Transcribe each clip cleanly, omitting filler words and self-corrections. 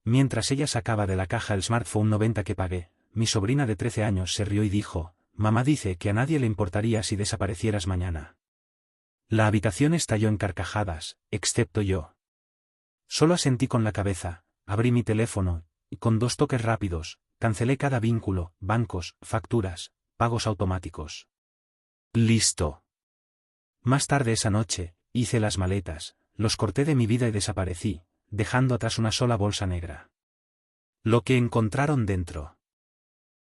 Mientras ella sacaba de la caja el smartphone 90 que pagué, mi sobrina de 13 años se rió y dijo: «Mamá dice que a nadie le importaría si desaparecieras mañana». La habitación estalló en carcajadas, excepto yo. Solo asentí con la cabeza, abrí mi teléfono, y con 2 toques rápidos, cancelé cada vínculo, bancos, facturas, pagos automáticos. Listo. Más tarde esa noche, hice las maletas, los corté de mi vida y desaparecí, dejando atrás una sola bolsa negra. Lo que encontraron dentro.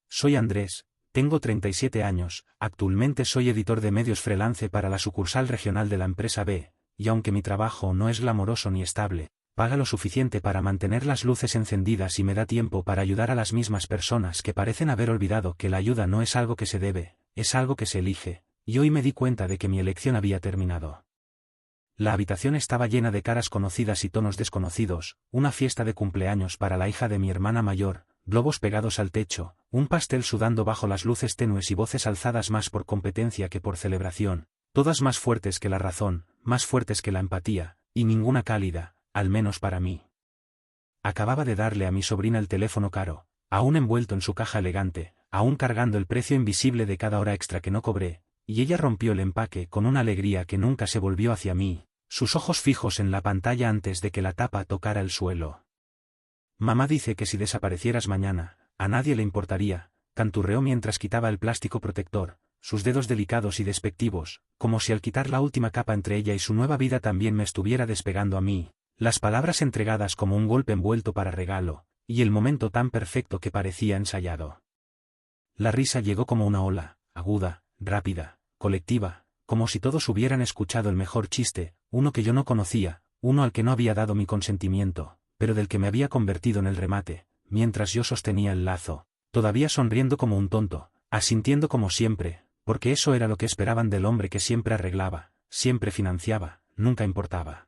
Soy Andrés, tengo 37 años, actualmente soy editor de medios freelance para la sucursal regional de la empresa B, y aunque mi trabajo no es glamoroso ni estable, paga lo suficiente para mantener las luces encendidas y me da tiempo para ayudar a las mismas personas que parecen haber olvidado que la ayuda no es algo que se debe, es algo que se elige, y hoy me di cuenta de que mi elección había terminado. La habitación estaba llena de caras conocidas y tonos desconocidos, una fiesta de cumpleaños para la hija de mi hermana mayor, globos pegados al techo, un pastel sudando bajo las luces tenues y voces alzadas más por competencia que por celebración, todas más fuertes que la razón, más fuertes que la empatía, y ninguna cálida, al menos para mí. Acababa de darle a mi sobrina el teléfono caro, aún envuelto en su caja elegante, aún cargando el precio invisible de cada hora extra que no cobré, y ella rompió el empaque con una alegría que nunca se volvió hacia mí, sus ojos fijos en la pantalla antes de que la tapa tocara el suelo. Mamá dice que si desaparecieras mañana, a nadie le importaría, canturreó mientras quitaba el plástico protector, sus dedos delicados y despectivos, como si al quitar la última capa entre ella y su nueva vida también me estuviera despegando a mí, las palabras entregadas como un golpe envuelto para regalo, y el momento tan perfecto que parecía ensayado. La risa llegó como una ola, aguda, rápida, colectiva, como si todos hubieran escuchado el mejor chiste, uno que yo no conocía, uno al que no había dado mi consentimiento, pero del que me había convertido en el remate, mientras yo sostenía el lazo, todavía sonriendo como un tonto, asintiendo como siempre, porque eso era lo que esperaban del hombre que siempre arreglaba, siempre financiaba, nunca importaba.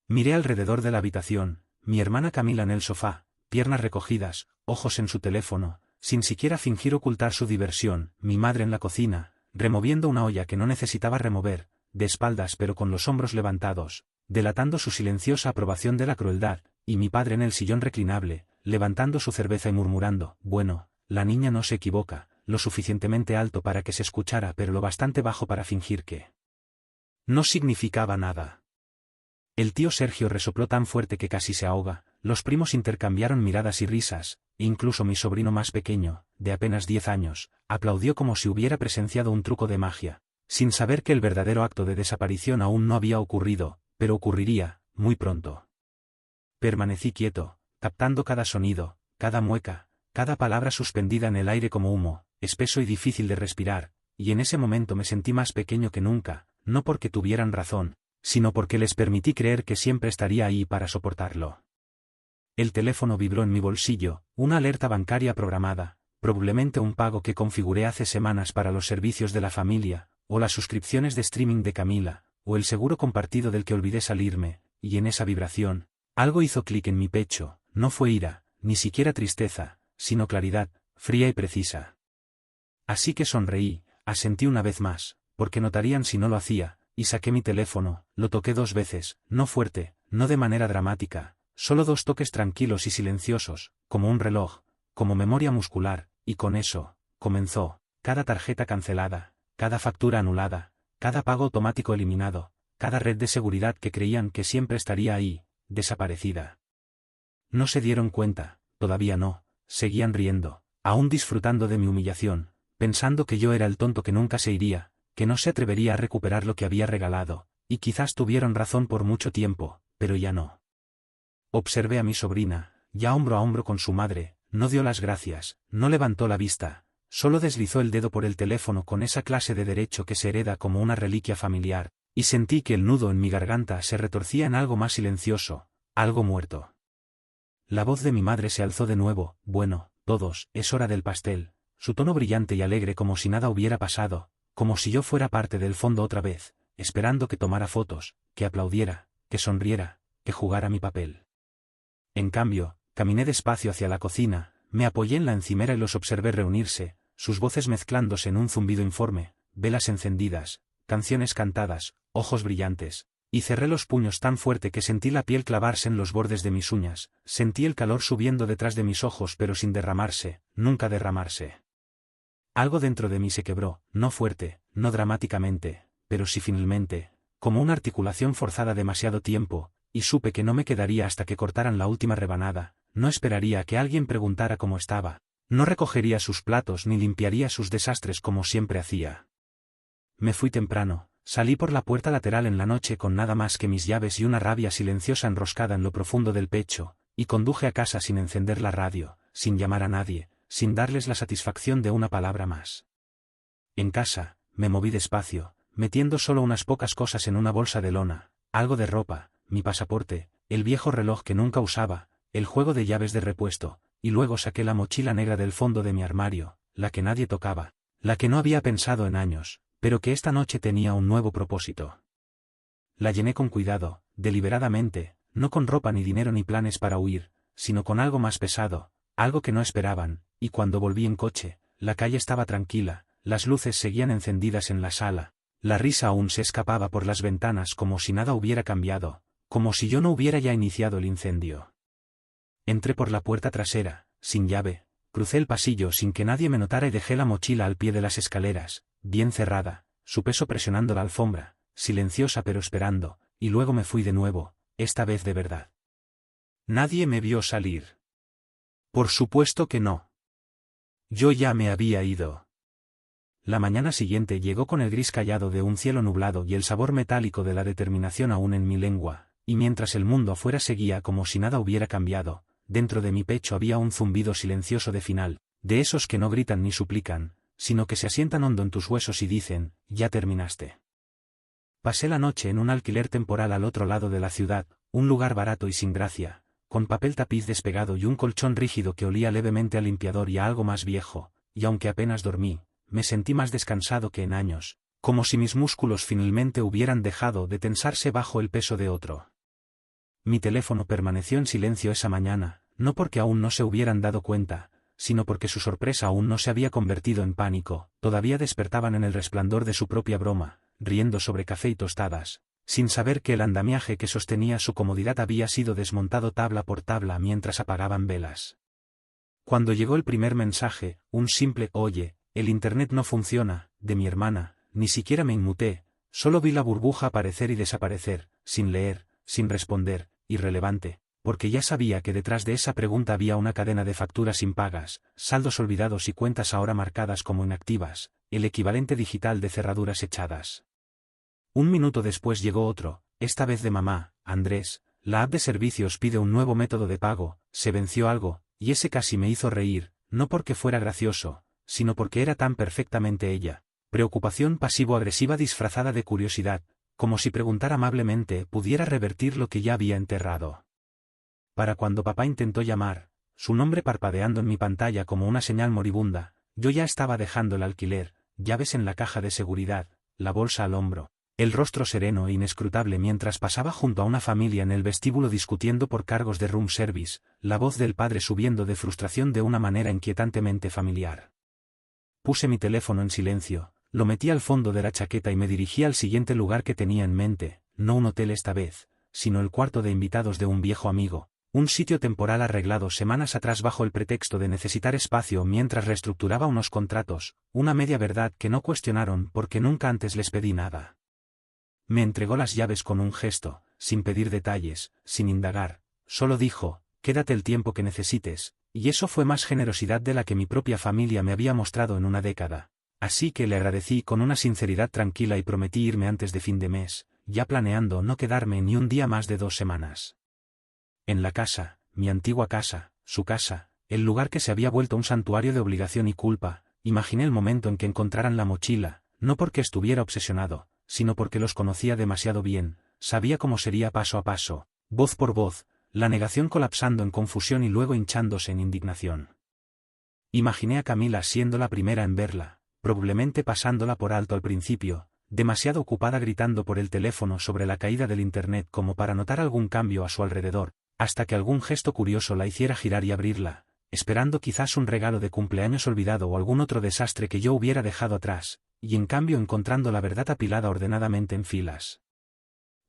Miré alrededor de la habitación, mi hermana Camila en el sofá, piernas recogidas, ojos en su teléfono, sin siquiera fingir ocultar su diversión, mi madre en la cocina, removiendo una olla que no necesitaba remover, de espaldas pero con los hombros levantados, delatando su silenciosa aprobación de la crueldad, y mi padre en el sillón reclinable, levantando su cerveza y murmurando: «Bueno, la niña no se equivoca, lo suficientemente alto para que se escuchara pero lo bastante bajo para fingir que no significaba nada». El tío Sergio resopló tan fuerte que casi se ahoga, los primos intercambiaron miradas y risas, e incluso mi sobrino más pequeño, de apenas 10 años, aplaudió como si hubiera presenciado un truco de magia, sin saber que el verdadero acto de desaparición aún no había ocurrido, pero ocurriría, muy pronto. Permanecí quieto, captando cada sonido, cada mueca, cada palabra suspendida en el aire como humo, espeso y difícil de respirar, y en ese momento me sentí más pequeño que nunca, no porque tuvieran razón, sino porque les permití creer que siempre estaría ahí para soportarlo. El teléfono vibró en mi bolsillo, una alerta bancaria programada, probablemente un pago que configuré hace semanas para los servicios de la familia, o las suscripciones de streaming de Camila, o el seguro compartido del que olvidé salirme, y en esa vibración, algo hizo clic en mi pecho, no fue ira, ni siquiera tristeza, sino claridad, fría y precisa. Así que sonreí, asentí una vez más, porque notarían si no lo hacía, y saqué mi teléfono, lo toqué 2 veces, no fuerte, no de manera dramática, solo 2 toques tranquilos y silenciosos, como un reloj, como memoria muscular, y con eso, comenzó, cada tarjeta cancelada, cada factura anulada, cada pago automático eliminado, cada red de seguridad que creían que siempre estaría ahí, desaparecida. No se dieron cuenta, todavía no, seguían riendo, aún disfrutando de mi humillación, pensando que yo era el tonto que nunca se iría, que no se atrevería a recuperar lo que había regalado, y quizás tuvieron razón por mucho tiempo, pero ya no. Observé a mi sobrina, ya hombro a hombro con su madre, no dio las gracias, no levantó la vista, solo deslizó el dedo por el teléfono con esa clase de derecho que se hereda como una reliquia familiar, y sentí que el nudo en mi garganta se retorcía en algo más silencioso, algo muerto. La voz de mi madre se alzó de nuevo: «Bueno, todos, es hora del pastel», su tono brillante y alegre como si nada hubiera pasado, como si yo fuera parte del fondo otra vez, esperando que tomara fotos, que aplaudiera, que sonriera, que jugara mi papel. En cambio, caminé despacio hacia la cocina, me apoyé en la encimera y los observé reunirse, sus voces mezclándose en un zumbido informe, velas encendidas, canciones cantadas, ojos brillantes, Y cerré los puños tan fuerte que sentí la piel clavarse en los bordes de mis uñas, sentí el calor subiendo detrás de mis ojos pero sin derramarse, nunca derramarse. Algo dentro de mí se quebró, no fuerte, no dramáticamente, pero sí finalmente, como una articulación forzada demasiado tiempo, y supe que no me quedaría hasta que cortaran la última rebanada, no esperaría a que alguien preguntara cómo estaba, no recogería sus platos ni limpiaría sus desastres como siempre hacía. Me fui temprano. Salí por la puerta lateral en la noche con nada más que mis llaves y una rabia silenciosa enroscada en lo profundo del pecho, y conduje a casa sin encender la radio, sin llamar a nadie, sin darles la satisfacción de una palabra más. En casa, me moví despacio, metiendo solo unas pocas cosas en una bolsa de lona, algo de ropa, mi pasaporte, el viejo reloj que nunca usaba, el juego de llaves de repuesto, y luego saqué la mochila negra del fondo de mi armario, la que nadie tocaba, la que no había pensado en años, pero que esta noche tenía un nuevo propósito. La llené con cuidado, deliberadamente, no con ropa ni dinero ni planes para huir, sino con algo más pesado, algo que no esperaban, y cuando volví en coche, la calle estaba tranquila, las luces seguían encendidas en la sala, la risa aún se escapaba por las ventanas como si nada hubiera cambiado, como si yo no hubiera ya iniciado el incendio. Entré por la puerta trasera, sin llave, crucé el pasillo sin que nadie me notara y dejé la mochila al pie de las escaleras, bien cerrada, su peso presionando la alfombra, silenciosa pero esperando, y luego me fui de nuevo, esta vez de verdad. Nadie me vio salir. Por supuesto que no. Yo ya me había ido. La mañana siguiente llegó con el gris callado de un cielo nublado y el sabor metálico de la determinación aún en mi lengua, y mientras el mundo afuera seguía como si nada hubiera cambiado, dentro de mi pecho había un zumbido silencioso de final, de esos que no gritan ni suplican, sino que se asientan hondo en tus huesos y dicen, ya terminaste. Pasé la noche en un alquiler temporal al otro lado de la ciudad, un lugar barato y sin gracia, con papel tapiz despegado y un colchón rígido que olía levemente a limpiador y a algo más viejo, y aunque apenas dormí, me sentí más descansado que en años, como si mis músculos finalmente hubieran dejado de tensarse bajo el peso de otro. Mi teléfono permaneció en silencio esa mañana, no porque aún no se hubieran dado cuenta, sino porque su sorpresa aún no se había convertido en pánico, todavía despertaban en el resplandor de su propia broma, riendo sobre café y tostadas, sin saber que el andamiaje que sostenía su comodidad había sido desmontado tabla por tabla mientras apagaban velas. Cuando llegó el primer mensaje, un simple «Oye, el internet no funciona», de mi hermana, ni siquiera me inmuté, solo vi la burbuja aparecer y desaparecer, sin leer, sin responder, irrelevante, porque ya sabía que detrás de esa pregunta había una cadena de facturas impagas, saldos olvidados y cuentas ahora marcadas como inactivas, el equivalente digital de cerraduras echadas. Un minuto después llegó otro, esta vez de mamá, Andrés, la app de servicios pide un nuevo método de pago, se venció algo, y ese casi me hizo reír, no porque fuera gracioso, sino porque era tan perfectamente ella, preocupación pasivo-agresiva disfrazada de curiosidad, como si preguntar amablemente pudiera revertir lo que ya había enterrado. Para cuando papá intentó llamar, su nombre parpadeando en mi pantalla como una señal moribunda, yo ya estaba dejando el alquiler, llaves en la caja de seguridad, la bolsa al hombro, el rostro sereno e inescrutable mientras pasaba junto a una familia en el vestíbulo discutiendo por cargos de room service, la voz del padre subiendo de frustración de una manera inquietantemente familiar. Puse mi teléfono en silencio, lo metí al fondo de la chaqueta y me dirigí al siguiente lugar que tenía en mente, no un hotel esta vez, sino el cuarto de invitados de un viejo amigo. Un sitio temporal arreglado semanas atrás bajo el pretexto de necesitar espacio mientras reestructuraba unos contratos, una media verdad que no cuestionaron porque nunca antes les pedí nada. Me entregó las llaves con un gesto, sin pedir detalles, sin indagar, solo dijo, quédate el tiempo que necesites, y eso fue más generosidad de la que mi propia familia me había mostrado en una década. Así que le agradecí con una sinceridad tranquila y prometí irme antes de fin de mes, ya planeando no quedarme ni un día más de 2 semanas. En la casa, mi antigua casa, su casa, el lugar que se había vuelto un santuario de obligación y culpa, imaginé el momento en que encontraran la mochila, no porque estuviera obsesionado, sino porque los conocía demasiado bien, sabía cómo sería paso a paso, voz por voz, la negación colapsando en confusión y luego hinchándose en indignación. Imaginé a Camila siendo la primera en verla, probablemente pasándola por alto al principio, demasiado ocupada gritando por el teléfono sobre la caída del internet como para notar algún cambio a su alrededor, hasta que algún gesto curioso la hiciera girar y abrirla, esperando quizás un regalo de cumpleaños olvidado o algún otro desastre que yo hubiera dejado atrás, y en cambio encontrando la verdad apilada ordenadamente en filas.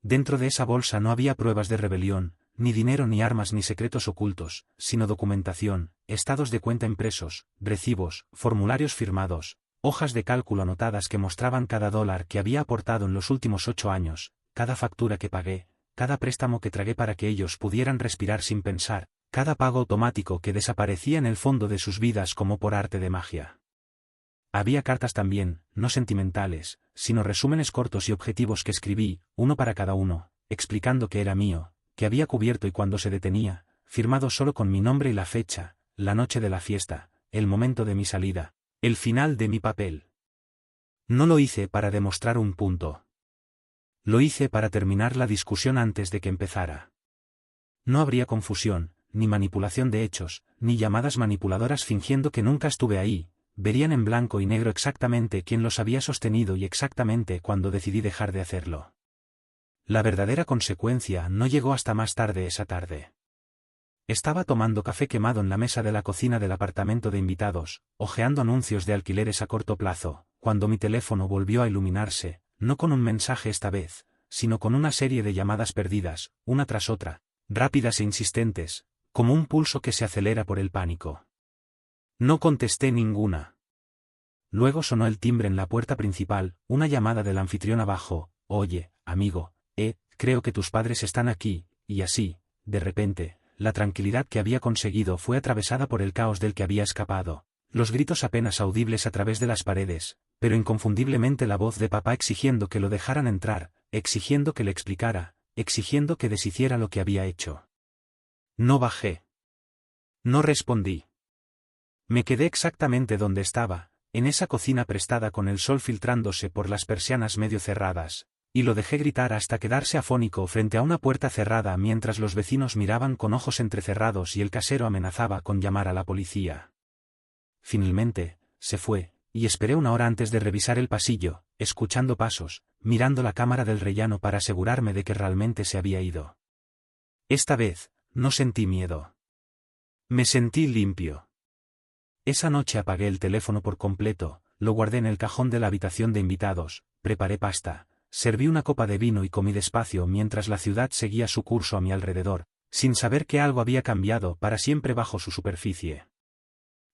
Dentro de esa bolsa no había pruebas de rebelión, ni dinero ni armas ni secretos ocultos, sino documentación, estados de cuenta impresos, recibos, formularios firmados, hojas de cálculo anotadas que mostraban cada dólar que había aportado en los últimos 8 años, cada factura que pagué, cada préstamo que tragué para que ellos pudieran respirar sin pensar, cada pago automático que desaparecía en el fondo de sus vidas como por arte de magia. Había cartas también, no sentimentales, sino resúmenes cortos y objetivos que escribí, uno para cada uno, explicando que era mío, que había cubierto y cuando se detenía, firmado solo con mi nombre y la fecha, la noche de la fiesta, el momento de mi salida, el final de mi papel. No lo hice para demostrar un punto. Lo hice para terminar la discusión antes de que empezara. No habría confusión, ni manipulación de hechos, ni llamadas manipuladoras fingiendo que nunca estuve ahí. Verían en blanco y negro exactamente quién los había sostenido y exactamente cuándo decidí dejar de hacerlo. La verdadera consecuencia no llegó hasta más tarde esa tarde. Estaba tomando café quemado en la mesa de la cocina del apartamento de invitados, hojeando anuncios de alquileres a corto plazo, cuando mi teléfono volvió a iluminarse, no con un mensaje esta vez, sino con una serie de llamadas perdidas, una tras otra, rápidas e insistentes, como un pulso que se acelera por el pánico. No contesté ninguna. Luego sonó el timbre en la puerta principal, una llamada del anfitrión abajo. Oye, amigo, creo que tus padres están aquí, y así, de repente, la tranquilidad que había conseguido fue atravesada por el caos del que había escapado, los gritos apenas audibles a través de las paredes, pero inconfundiblemente la voz de papá exigiendo que lo dejaran entrar, exigiendo que le explicara, exigiendo que deshiciera lo que había hecho. No bajé. No respondí. Me quedé exactamente donde estaba, en esa cocina prestada con el sol filtrándose por las persianas medio cerradas, y lo dejé gritar hasta quedarse afónico frente a una puerta cerrada mientras los vecinos miraban con ojos entrecerrados y el casero amenazaba con llamar a la policía. Finalmente, se fue, y esperé una hora antes de revisar el pasillo, escuchando pasos, mirando la cámara del rellano para asegurarme de que realmente se había ido. Esta vez, no sentí miedo. Me sentí limpio. Esa noche apagué el teléfono por completo, lo guardé en el cajón de la habitación de invitados, preparé pasta, serví una copa de vino y comí despacio mientras la ciudad seguía su curso a mi alrededor, sin saber que algo había cambiado para siempre bajo su superficie.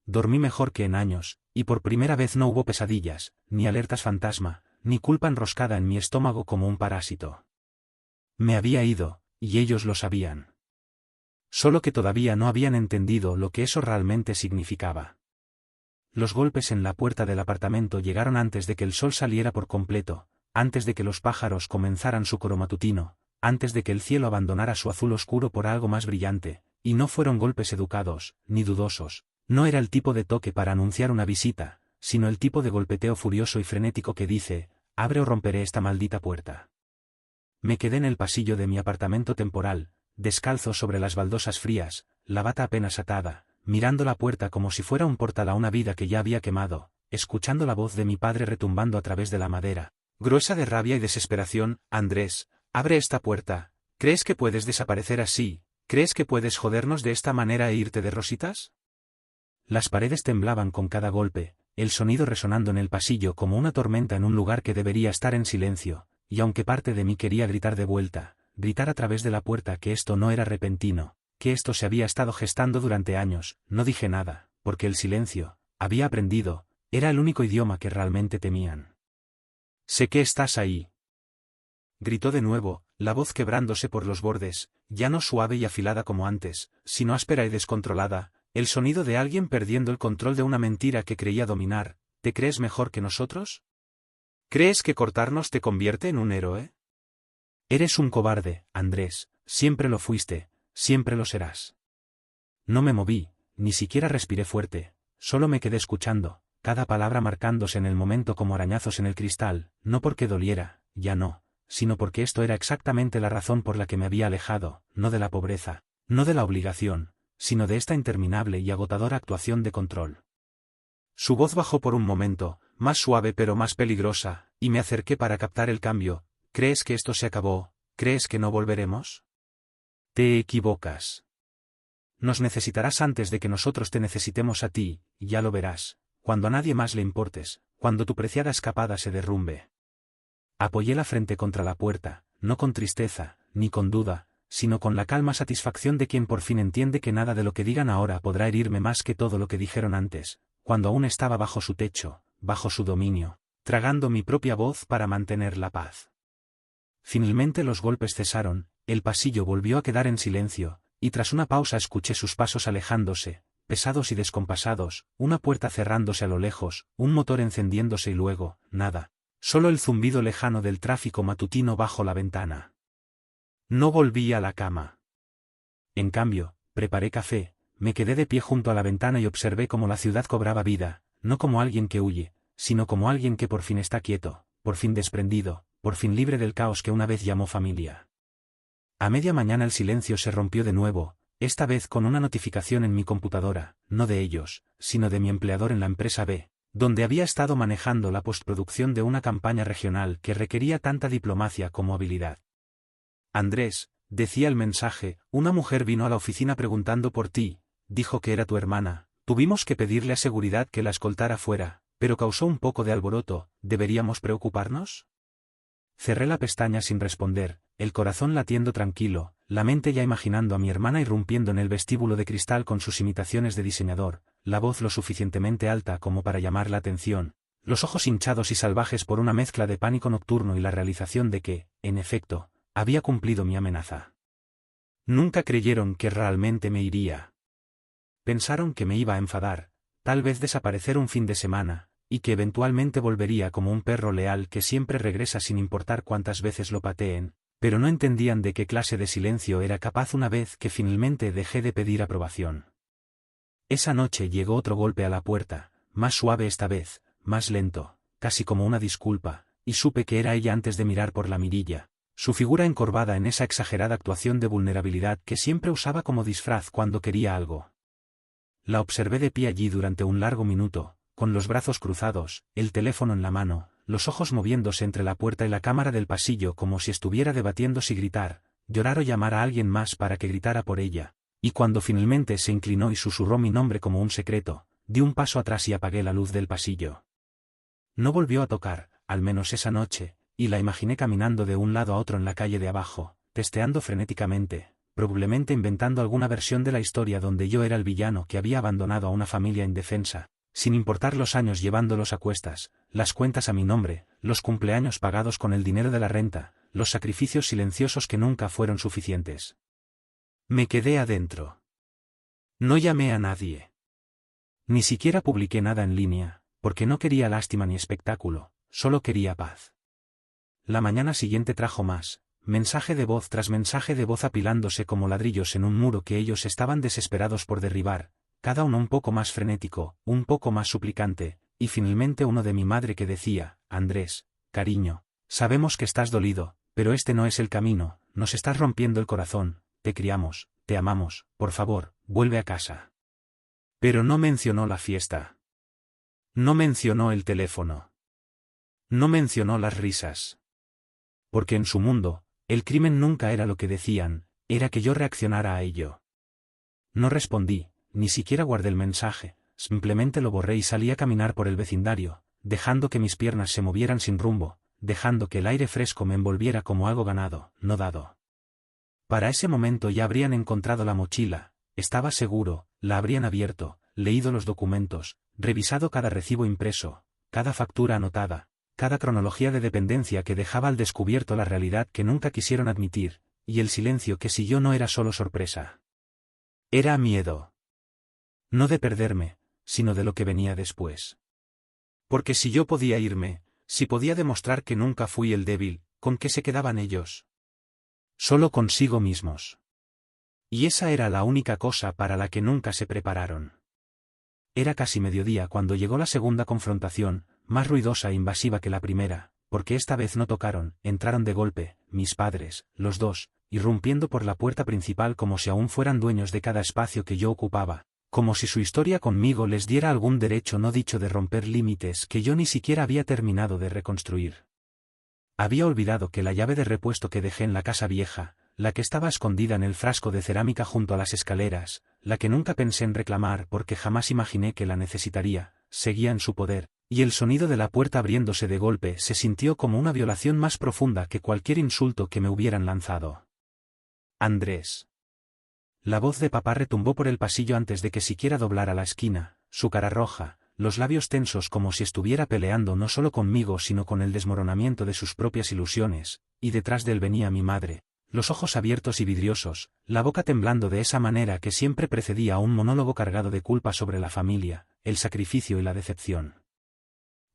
Dormí mejor que en años, y por primera vez no hubo pesadillas, ni alertas fantasma, ni culpa enroscada en mi estómago como un parásito. Me había ido, y ellos lo sabían. Solo que todavía no habían entendido lo que eso realmente significaba. Los golpes en la puerta del apartamento llegaron antes de que el sol saliera por completo, antes de que los pájaros comenzaran su coro matutino, antes de que el cielo abandonara su azul oscuro por algo más brillante, y no fueron golpes educados, ni dudosos, no era el tipo de toque para anunciar una visita, sino el tipo de golpeteo furioso y frenético que dice, abre o romperé esta maldita puerta. Me quedé en el pasillo de mi apartamento temporal, descalzo sobre las baldosas frías, la bata apenas atada, mirando la puerta como si fuera un portal a una vida que ya había quemado, escuchando la voz de mi padre retumbando a través de la madera, gruesa de rabia y desesperación. Andrés, abre esta puerta, ¿crees que puedes desaparecer así? ¿Crees que puedes jodernos de esta manera e irte de rositas? Las paredes temblaban con cada golpe, el sonido resonando en el pasillo como una tormenta en un lugar que debería estar en silencio, y aunque parte de mí quería gritar de vuelta, gritar a través de la puerta que esto no era repentino, que esto se había estado gestando durante años, no dije nada, porque el silencio, había aprendido, era el único idioma que realmente temían. Sé que estás ahí. Gritó de nuevo, la voz quebrándose por los bordes, ya no suave y afilada como antes, sino áspera y descontrolada, el sonido de alguien perdiendo el control de una mentira que creía dominar. ¿Te crees mejor que nosotros? ¿Crees que cortarnos te convierte en un héroe? Eres un cobarde, Andrés, siempre lo fuiste, siempre lo serás. No me moví, ni siquiera respiré fuerte, solo me quedé escuchando, cada palabra marcándose en el momento como arañazos en el cristal, no porque doliera, ya no, sino porque esto era exactamente la razón por la que me había alejado, no de la pobreza, no de la obligación, sino de esta interminable y agotadora actuación de control. Su voz bajó por un momento, más suave pero más peligrosa, y me acerqué para captar el cambio. ¿Crees que esto se acabó? ¿Crees que no volveremos? Te equivocas. Nos necesitarás antes de que nosotros te necesitemos a ti, y ya lo verás, cuando a nadie más le importes, cuando tu preciada escapada se derrumbe. Apoyé la frente contra la puerta, no con tristeza, ni con duda, sino con la calma satisfacción de quien por fin entiende que nada de lo que digan ahora podrá herirme más que todo lo que dijeron antes, cuando aún estaba bajo su techo, bajo su dominio, tragando mi propia voz para mantener la paz. Finalmente los golpes cesaron, el pasillo volvió a quedar en silencio, y tras una pausa escuché sus pasos alejándose, pesados y descompasados, una puerta cerrándose a lo lejos, un motor encendiéndose y luego, nada, solo el zumbido lejano del tráfico matutino bajo la ventana. No volví a la cama. En cambio, preparé café, me quedé de pie junto a la ventana y observé cómo la ciudad cobraba vida, no como alguien que huye, sino como alguien que por fin está quieto, por fin desprendido, por fin libre del caos que una vez llamó familia. A media mañana el silencio se rompió de nuevo, esta vez con una notificación en mi computadora, no de ellos, sino de mi empleador en la empresa B, donde había estado manejando la postproducción de una campaña regional que requería tanta diplomacia como habilidad. Andrés, decía el mensaje, una mujer vino a la oficina preguntando por ti, dijo que era tu hermana, tuvimos que pedirle a seguridad que la escoltara fuera, pero causó un poco de alboroto, ¿deberíamos preocuparnos? Cerré la pestaña sin responder, el corazón latiendo tranquilo, la mente ya imaginando a mi hermana irrumpiendo en el vestíbulo de cristal con sus imitaciones de diseñador, la voz lo suficientemente alta como para llamar la atención, los ojos hinchados y salvajes por una mezcla de pánico nocturno y la realización de que, en efecto, había cumplido mi amenaza. Nunca creyeron que realmente me iría. Pensaron que me iba a enfadar, tal vez desaparecer un fin de semana, y que eventualmente volvería como un perro leal que siempre regresa sin importar cuántas veces lo pateen, pero no entendían de qué clase de silencio era capaz una vez que finalmente dejé de pedir aprobación. Esa noche llegó otro golpe a la puerta, más suave esta vez, más lento, casi como una disculpa, y supe que era ella antes de mirar por la mirilla, su figura encorvada en esa exagerada actuación de vulnerabilidad que siempre usaba como disfraz cuando quería algo. La observé de pie allí durante un largo minuto, con los brazos cruzados, el teléfono en la mano, los ojos moviéndose entre la puerta y la cámara del pasillo como si estuviera debatiendo si gritar, llorar o llamar a alguien más para que gritara por ella, y cuando finalmente se inclinó y susurró mi nombre como un secreto, di un paso atrás y apagué la luz del pasillo. No volvió a tocar, al menos esa noche, y la imaginé caminando de un lado a otro en la calle de abajo, testeando frenéticamente, probablemente inventando alguna versión de la historia donde yo era el villano que había abandonado a una familia indefensa, sin importar los años llevándolos a cuestas, las cuentas a mi nombre, los cumpleaños pagados con el dinero de la renta, los sacrificios silenciosos que nunca fueron suficientes. Me quedé adentro. No llamé a nadie. Ni siquiera publiqué nada en línea, porque no quería lástima ni espectáculo, solo quería paz. La mañana siguiente trajo más, mensaje de voz tras mensaje de voz apilándose como ladrillos en un muro que ellos estaban desesperados por derribar, cada uno un poco más frenético, un poco más suplicante, y finalmente uno de mi madre que decía, Andrés, cariño, sabemos que estás dolido, pero este no es el camino, nos estás rompiendo el corazón, te criamos, te amamos, por favor, vuelve a casa. Pero no mencionó la fiesta. No mencionó el teléfono. No mencionó las risas. Porque en su mundo, el crimen nunca era lo que decían, era que yo reaccionara a ello. No respondí, ni siquiera guardé el mensaje, simplemente lo borré y salí a caminar por el vecindario, dejando que mis piernas se movieran sin rumbo, dejando que el aire fresco me envolviera como algo ganado, no dado. Para ese momento ya habrían encontrado la mochila, estaba seguro, la habrían abierto, leído los documentos, revisado cada recibo impreso, cada factura anotada, cada cronología de dependencia que dejaba al descubierto la realidad que nunca quisieron admitir, y el silencio que siguió no era solo sorpresa. Era miedo. No de perderme, sino de lo que venía después. Porque si yo podía irme, si podía demostrar que nunca fui el débil, ¿con qué se quedaban ellos? Solo consigo mismos. Y esa era la única cosa para la que nunca se prepararon. Era casi mediodía cuando llegó la segunda confrontación, más ruidosa e invasiva que la primera, porque esta vez no tocaron, entraron de golpe, mis padres, los dos, irrumpiendo por la puerta principal como si aún fueran dueños de cada espacio que yo ocupaba, como si su historia conmigo les diera algún derecho no dicho de romper límites que yo ni siquiera había terminado de reconstruir. Había olvidado que la llave de repuesto que dejé en la casa vieja, la que estaba escondida en el frasco de cerámica junto a las escaleras, la que nunca pensé en reclamar porque jamás imaginé que la necesitaría, seguía en su poder, y el sonido de la puerta abriéndose de golpe se sintió como una violación más profunda que cualquier insulto que me hubieran lanzado. Andrés. La voz de papá retumbó por el pasillo antes de que siquiera doblara la esquina, su cara roja, los labios tensos como si estuviera peleando no solo conmigo sino con el desmoronamiento de sus propias ilusiones, y detrás de él venía mi madre, los ojos abiertos y vidriosos, la boca temblando de esa manera que siempre precedía a un monólogo cargado de culpa sobre la familia, el sacrificio y la decepción.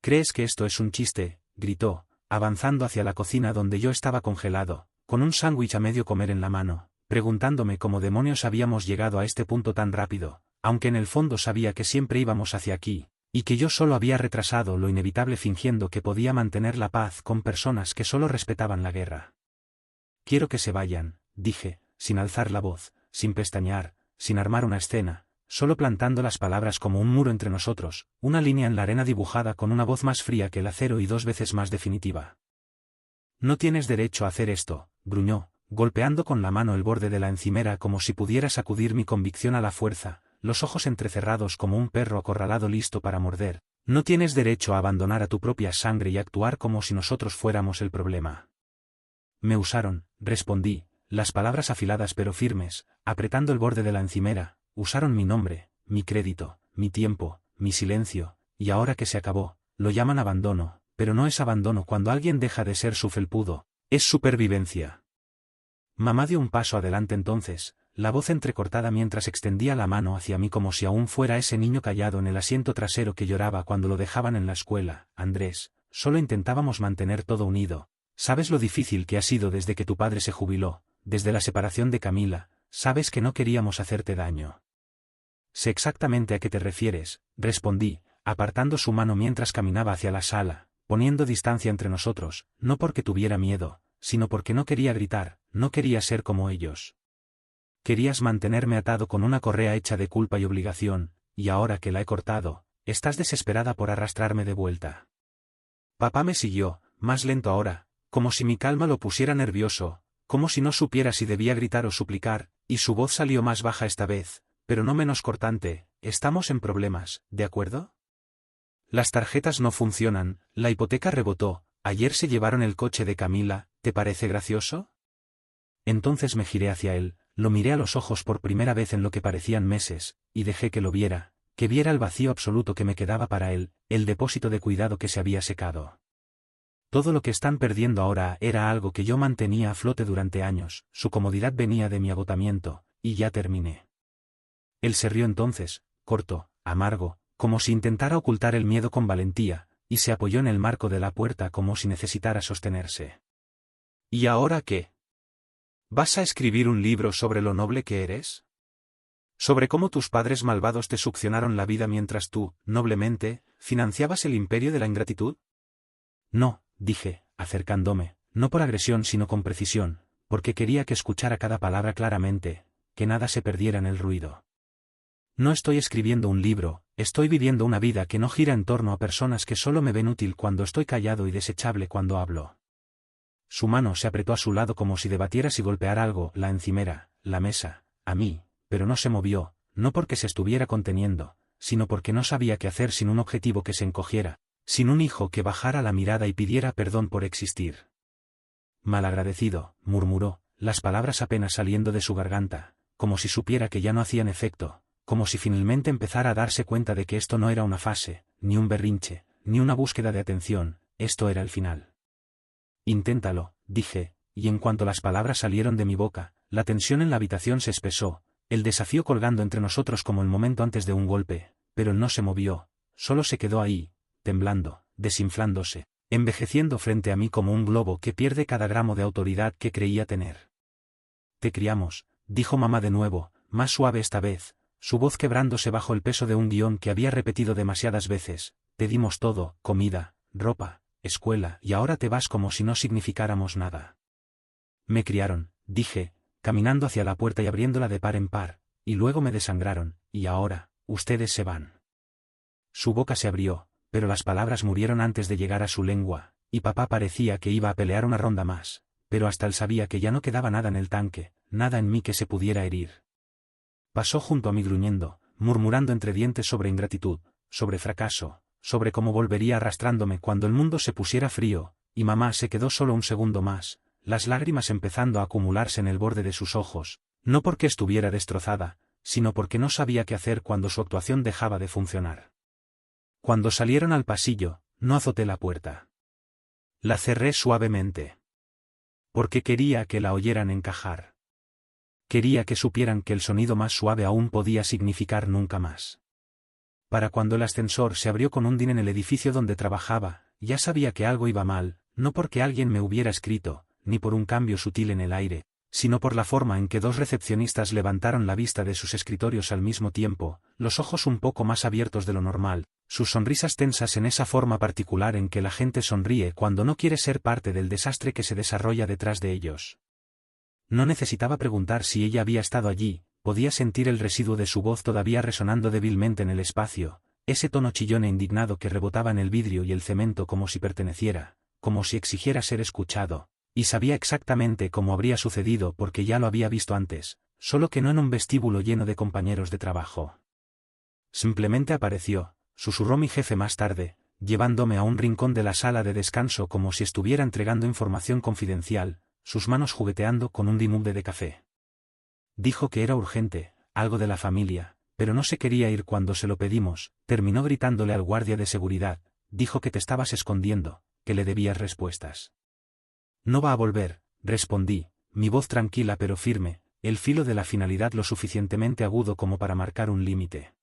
¿Crees que esto es un chiste?, gritó, avanzando hacia la cocina donde yo estaba congelado, con un sándwich a medio comer en la mano, preguntándome cómo demonios habíamos llegado a este punto tan rápido, aunque en el fondo sabía que siempre íbamos hacia aquí, y que yo solo había retrasado lo inevitable fingiendo que podía mantener la paz con personas que solo respetaban la guerra. Quiero que se vayan, dije, sin alzar la voz, sin pestañear, sin armar una escena, solo plantando las palabras como un muro entre nosotros, una línea en la arena dibujada con una voz más fría que el acero y 2 veces más definitiva. No tienes derecho a hacer esto, gruñó, golpeando con la mano el borde de la encimera como si pudiera sacudir mi convicción a la fuerza, los ojos entrecerrados como un perro acorralado listo para morder. No tienes derecho a abandonar a tu propia sangre y actuar como si nosotros fuéramos el problema. Me usaron, respondí, las palabras afiladas pero firmes, apretando el borde de la encimera, usaron mi nombre, mi crédito, mi tiempo, mi silencio, y ahora que se acabó, lo llaman abandono, pero no es abandono cuando alguien deja de ser su felpudo, es supervivencia. Mamá dio un paso adelante entonces, la voz entrecortada mientras extendía la mano hacia mí como si aún fuera ese niño callado en el asiento trasero que lloraba cuando lo dejaban en la escuela. Andrés, solo intentábamos mantener todo unido. Sabes lo difícil que ha sido desde que tu padre se jubiló, desde la separación de Camila, sabes que no queríamos hacerte daño. Sé exactamente a qué te refieres, respondí, apartando su mano mientras caminaba hacia la sala, poniendo distancia entre nosotros, no porque tuviera miedo, sino porque no quería gritar, no quería ser como ellos. Querías mantenerme atado con una correa hecha de culpa y obligación, y ahora que la he cortado, estás desesperada por arrastrarme de vuelta. Papá me siguió, más lento ahora, como si mi calma lo pusiera nervioso, como si no supiera si debía gritar o suplicar, y su voz salió más baja esta vez, pero no menos cortante. Estamos en problemas, ¿de acuerdo? Las tarjetas no funcionan, la hipoteca rebotó, ayer se llevaron el coche de Camila, ¿te parece gracioso? Entonces me giré hacia él, lo miré a los ojos por primera vez en lo que parecían meses, y dejé que lo viera, que viera el vacío absoluto que me quedaba para él, el depósito de cuidado que se había secado. Todo lo que están perdiendo ahora era algo que yo mantenía a flote durante años, su comodidad venía de mi agotamiento, y ya terminé. Él se rió entonces, corto, amargo, como si intentara ocultar el miedo con valentía, y se apoyó en el marco de la puerta como si necesitara sostenerse. ¿Y ahora qué? ¿Vas a escribir un libro sobre lo noble que eres? ¿Sobre cómo tus padres malvados te succionaron la vida mientras tú, noblemente, financiabas el imperio de la ingratitud? No, dije, acercándome, no por agresión sino con precisión, porque quería que escuchara cada palabra claramente, que nada se perdiera en el ruido. No estoy escribiendo un libro, estoy viviendo una vida que no gira en torno a personas que solo me ven útil cuando estoy callado y desechable cuando hablo. Su mano se apretó a su lado como si debatiera si golpear algo, la encimera, la mesa, a mí, pero no se movió, no porque se estuviera conteniendo, sino porque no sabía qué hacer sin un objetivo que se encogiera, sin un hijo que bajara la mirada y pidiera perdón por existir. Malagradecido, murmuró, las palabras apenas saliendo de su garganta, como si supiera que ya no hacían efecto, como si finalmente empezara a darse cuenta de que esto no era una fase, ni un berrinche, ni una búsqueda de atención, esto era el final. Inténtalo, dije, y en cuanto las palabras salieron de mi boca, la tensión en la habitación se espesó, el desafío colgando entre nosotros como el momento antes de un golpe, pero él no se movió, solo se quedó ahí, temblando, desinflándose, envejeciendo frente a mí como un globo que pierde cada gramo de autoridad que creía tener. Te criamos, dijo mamá de nuevo, más suave esta vez, su voz quebrándose bajo el peso de un guión que había repetido demasiadas veces, te dimos todo, comida, ropa, escuela, y ahora te vas como si no significáramos nada. Me criaron, dije, caminando hacia la puerta y abriéndola de par en par, y luego me desangraron, y ahora, ustedes se van. Su boca se abrió, pero las palabras murieron antes de llegar a su lengua, y papá parecía que iba a pelear una ronda más, pero hasta él sabía que ya no quedaba nada en el tanque, nada en mí que se pudiera herir. Pasó junto a mí gruñendo, murmurando entre dientes sobre ingratitud, sobre fracaso, sobre cómo volvería arrastrándome cuando el mundo se pusiera frío, y mamá se quedó solo un segundo más, las lágrimas empezando a acumularse en el borde de sus ojos, no porque estuviera destrozada, sino porque no sabía qué hacer cuando su actuación dejaba de funcionar. Cuando salieron al pasillo, no azoté la puerta. La cerré suavemente. Porque quería que la oyeran encajar. Quería que supieran que el sonido más suave aún podía significar nunca más. Para cuando el ascensor se abrió con un din en el edificio donde trabajaba, ya sabía que algo iba mal, no porque alguien me hubiera escrito, ni por un cambio sutil en el aire, sino por la forma en que dos recepcionistas levantaron la vista de sus escritorios al mismo tiempo, los ojos un poco más abiertos de lo normal, sus sonrisas tensas en esa forma particular en que la gente sonríe cuando no quiere ser parte del desastre que se desarrolla detrás de ellos. No necesitaba preguntar si ella había estado allí, podía sentir el residuo de su voz todavía resonando débilmente en el espacio, ese tono chillón e indignado que rebotaba en el vidrio y el cemento como si perteneciera, como si exigiera ser escuchado, y sabía exactamente cómo habría sucedido porque ya lo había visto antes, solo que no en un vestíbulo lleno de compañeros de trabajo. Simplemente apareció, susurró mi jefe más tarde, llevándome a un rincón de la sala de descanso como si estuviera entregando información confidencial, sus manos jugueteando con un dimude de café. Dijo que era urgente, algo de la familia, pero no se quería ir cuando se lo pedimos, terminó gritándole al guardia de seguridad, dijo que te estabas escondiendo, que le debías respuestas. No va a volver, respondí, mi voz tranquila pero firme, el filo de la finalidad lo suficientemente agudo como para marcar un límite.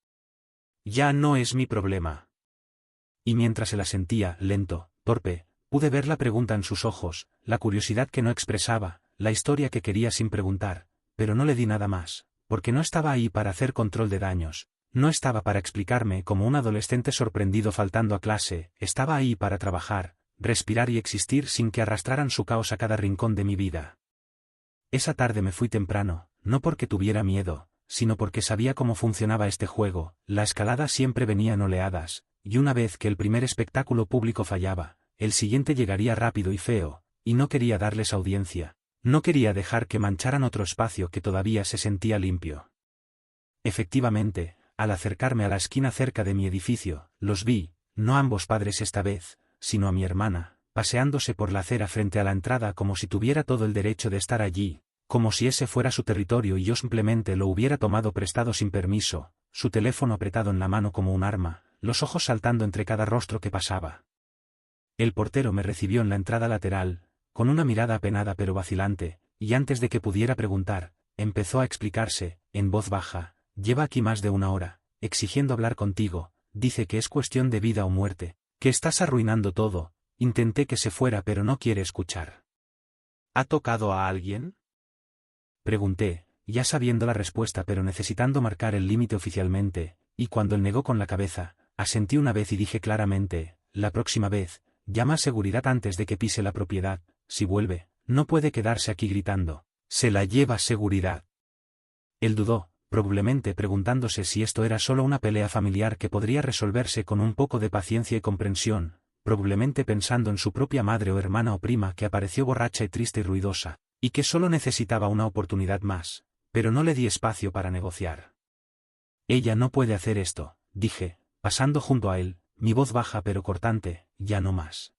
Ya no es mi problema. Y mientras se la sentía, lento, torpe, pude ver la pregunta en sus ojos, la curiosidad que no expresaba, la historia que quería sin preguntar, pero no le di nada más, porque no estaba ahí para hacer control de daños, no estaba para explicarme como un adolescente sorprendido faltando a clase, estaba ahí para trabajar, respirar y existir sin que arrastraran su caos a cada rincón de mi vida. Esa tarde me fui temprano, no porque tuviera miedo, sino porque sabía cómo funcionaba este juego, la escalada siempre venía en oleadas, y una vez que el primer espectáculo público fallaba, el siguiente llegaría rápido y feo, y no quería darles audiencia, no quería dejar que mancharan otro espacio que todavía se sentía limpio. Efectivamente, al acercarme a la esquina cerca de mi edificio, los vi, no a ambos padres esta vez, sino a mi hermana, paseándose por la acera frente a la entrada como si tuviera todo el derecho de estar allí, como si ese fuera su territorio y yo simplemente lo hubiera tomado prestado sin permiso, su teléfono apretado en la mano como un arma, los ojos saltando entre cada rostro que pasaba. El portero me recibió en la entrada lateral, con una mirada apenada pero vacilante, y antes de que pudiera preguntar, empezó a explicarse, en voz baja, lleva aquí más de una hora, exigiendo hablar contigo, dice que es cuestión de vida o muerte, que estás arruinando todo, intenté que se fuera pero no quiere escuchar. ¿Ha tocado a alguien? Pregunté, ya sabiendo la respuesta pero necesitando marcar el límite oficialmente, y cuando él negó con la cabeza, asentí una vez y dije claramente, la próxima vez, llama a seguridad antes de que pise la propiedad, si vuelve, no puede quedarse aquí gritando, se la lleva seguridad. Él dudó, probablemente preguntándose si esto era solo una pelea familiar que podría resolverse con un poco de paciencia y comprensión, probablemente pensando en su propia madre o hermana o prima que apareció borracha y triste y ruidosa, y que solo necesitaba una oportunidad más, pero no le di espacio para negociar. Ella no puede hacer esto, dije, pasando junto a él, mi voz baja pero cortante, ya no más.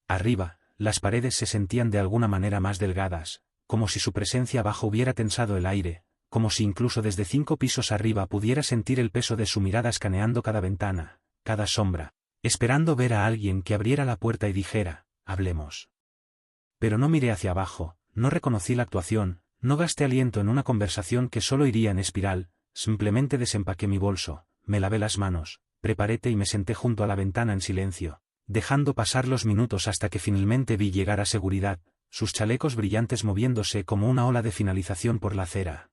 Arriba, las paredes se sentían de alguna manera más delgadas, como si su presencia abajo hubiera tensado el aire, como si incluso desde 5 pisos arriba pudiera sentir el peso de su mirada escaneando cada ventana, cada sombra, esperando ver a alguien que abriera la puerta y dijera, hablemos. Pero no miré hacia abajo, no reconocí la actuación, no gasté aliento en una conversación que solo iría en espiral, simplemente desempaqué mi bolso, me lavé las manos, preparé té y me senté junto a la ventana en silencio, dejando pasar los minutos hasta que finalmente vi llegar a seguridad, sus chalecos brillantes moviéndose como una ola de finalización por la acera.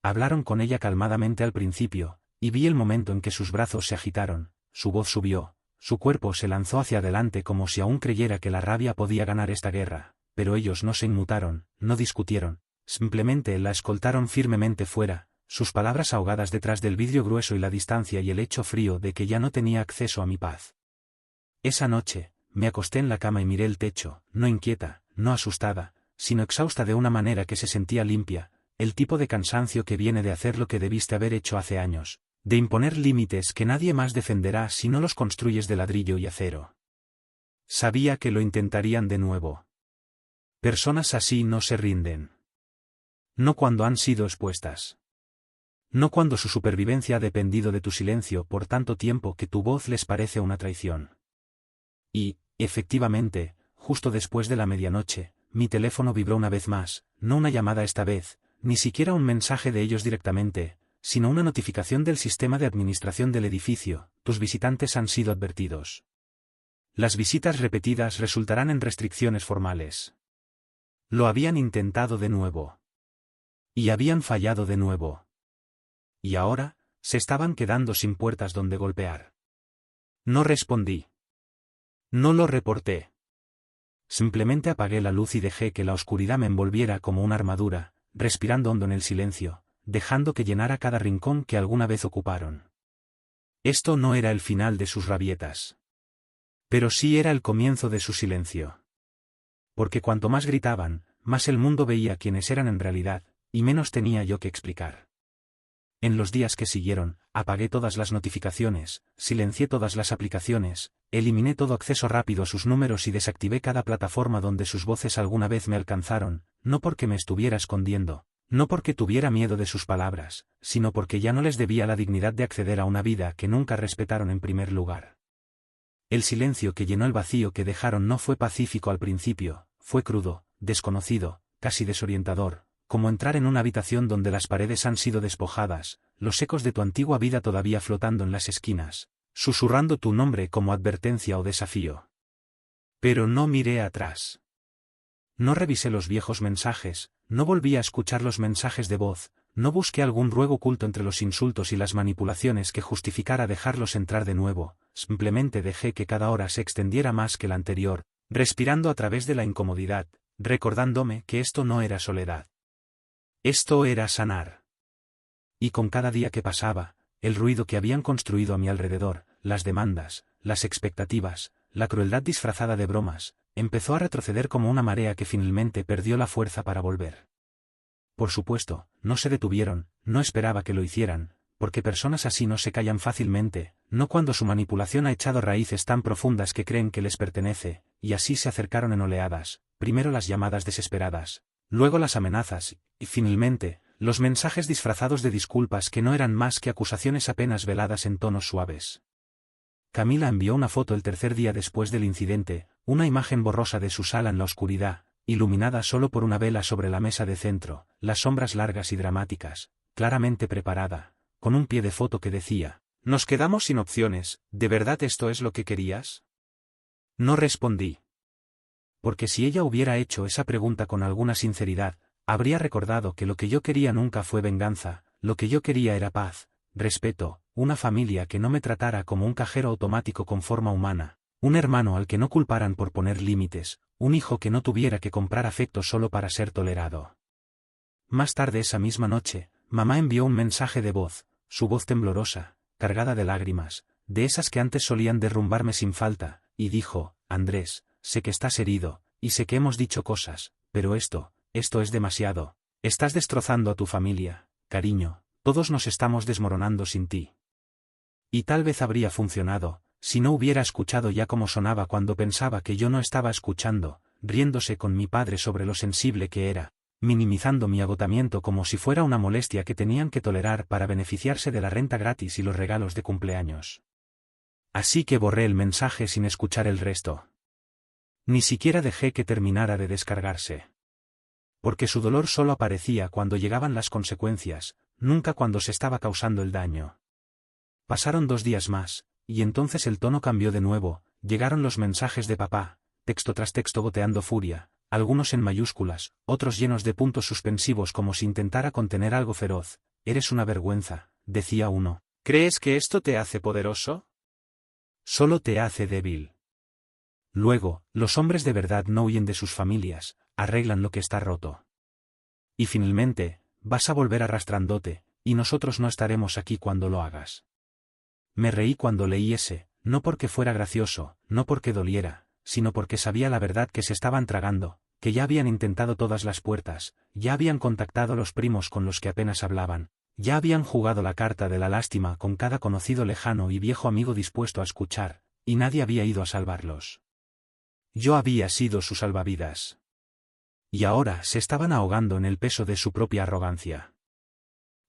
Hablaron con ella calmadamente al principio, y vi el momento en que sus brazos se agitaron, su voz subió, su cuerpo se lanzó hacia adelante como si aún creyera que la rabia podía ganar esta guerra, pero ellos no se inmutaron, no discutieron, simplemente la escoltaron firmemente fuera, sus palabras ahogadas detrás del vidrio grueso y la distancia y el hecho frío de que ya no tenía acceso a mi paz. Esa noche, me acosté en la cama y miré el techo, no inquieta, no asustada, sino exhausta de una manera que se sentía limpia, el tipo de cansancio que viene de hacer lo que debiste haber hecho hace años, De imponer límites que nadie más defenderá si no los construyes de ladrillo y acero. Sabía que lo intentarían de nuevo. Personas así no se rinden. No cuando han sido expuestas. No cuando su supervivencia ha dependido de tu silencio por tanto tiempo que tu voz les parece una traición. Y, efectivamente, justo después de la medianoche, mi teléfono vibró una vez más, no una llamada esta vez, ni siquiera un mensaje de ellos directamente, sino una notificación del sistema de administración del edificio: tus visitantes han sido advertidos. Las visitas repetidas resultarán en restricciones formales. Lo habían intentado de nuevo. Y habían fallado de nuevo. Y ahora, se estaban quedando sin puertas donde golpear. No respondí. No lo reporté. Simplemente apagué la luz y dejé que la oscuridad me envolviera como una armadura, respirando hondo en el silencio, dejando que llenara cada rincón que alguna vez ocuparon. Esto no era el final de sus rabietas. Pero sí era el comienzo de su silencio. Porque cuanto más gritaban, más el mundo veía quiénes eran en realidad, y menos tenía yo que explicar. En los días que siguieron, apagué todas las notificaciones, silencié todas las aplicaciones, eliminé todo acceso rápido a sus números y desactivé cada plataforma donde sus voces alguna vez me alcanzaron, no porque me estuviera escondiendo, no porque tuviera miedo de sus palabras, sino porque ya no les debía la dignidad de acceder a una vida que nunca respetaron en primer lugar. El silencio que llenó el vacío que dejaron no fue pacífico al principio, fue crudo, desconocido, casi desorientador, como entrar en una habitación donde las paredes han sido despojadas, los ecos de tu antigua vida todavía flotando en las esquinas, susurrando tu nombre como advertencia o desafío. Pero no miré atrás. No revisé los viejos mensajes, no volví a escuchar los mensajes de voz, no busqué algún ruego oculto entre los insultos y las manipulaciones que justificara dejarlos entrar de nuevo, simplemente dejé que cada hora se extendiera más que la anterior, respirando a través de la incomodidad, recordándome que esto no era soledad. Esto era sanar. Y con cada día que pasaba, el ruido que habían construido a mi alrededor, las demandas, las expectativas, la crueldad disfrazada de bromas, empezó a retroceder como una marea que finalmente perdió la fuerza para volver. Por supuesto, no se detuvieron, no esperaba que lo hicieran, porque personas así no se callan fácilmente, no cuando su manipulación ha echado raíces tan profundas que creen que les pertenece, y así se acercaron en oleadas, primero las llamadas desesperadas, luego las amenazas, y finalmente, los mensajes disfrazados de disculpas que no eran más que acusaciones apenas veladas en tonos suaves. Camila envió una foto el tercer día después del incidente, una imagen borrosa de su sala en la oscuridad, iluminada solo por una vela sobre la mesa de centro, las sombras largas y dramáticas, claramente preparada, con un pie de foto que decía: «Nos quedamos sin opciones, ¿de verdad esto es lo que querías?». No respondí. Porque si ella hubiera hecho esa pregunta con alguna sinceridad, habría recordado que lo que yo quería nunca fue venganza, lo que yo quería era paz, respeto, una familia que no me tratara como un cajero automático con forma humana, un hermano al que no culparan por poner límites, un hijo que no tuviera que comprar afecto solo para ser tolerado. Más tarde esa misma noche, mamá envió un mensaje de voz, su voz temblorosa, cargada de lágrimas, de esas que antes solían derrumbarme sin falta, y dijo: «Andrés, sé que estás herido, y sé que hemos dicho cosas, pero esto es demasiado. Estás destrozando a tu familia, cariño, todos nos estamos desmoronando sin ti». Y tal vez habría funcionado, si no hubiera escuchado ya cómo sonaba cuando pensaba que yo no estaba escuchando, riéndose con mi padre sobre lo sensible que era, minimizando mi agotamiento como si fuera una molestia que tenían que tolerar para beneficiarse de la renta gratis y los regalos de cumpleaños. Así que borré el mensaje sin escuchar el resto. Ni siquiera dejé que terminara de descargarse. Porque su dolor solo aparecía cuando llegaban las consecuencias, nunca cuando se estaba causando el daño. Pasaron 2 días más, y entonces el tono cambió de nuevo, llegaron los mensajes de papá, texto tras texto goteando furia, algunos en mayúsculas, otros llenos de puntos suspensivos como si intentara contener algo feroz. «Eres una vergüenza», decía uno. «¿Crees que esto te hace poderoso? Solo te hace débil». Luego, los hombres de verdad no huyen de sus familias, arreglan lo que está roto. Y finalmente, vas a volver arrastrándote, y nosotros no estaremos aquí cuando lo hagas. Me reí cuando leí ese, no porque fuera gracioso, no porque doliera, sino porque sabía la verdad que se estaban tragando, que ya habían intentado todas las puertas, ya habían contactado a los primos con los que apenas hablaban, Ya habían jugado la carta de la lástima con cada conocido lejano y viejo amigo dispuesto a escuchar, y nadie había ido a salvarlos. Yo había sido su salvavidas. Y ahora se estaban ahogando en el peso de su propia arrogancia.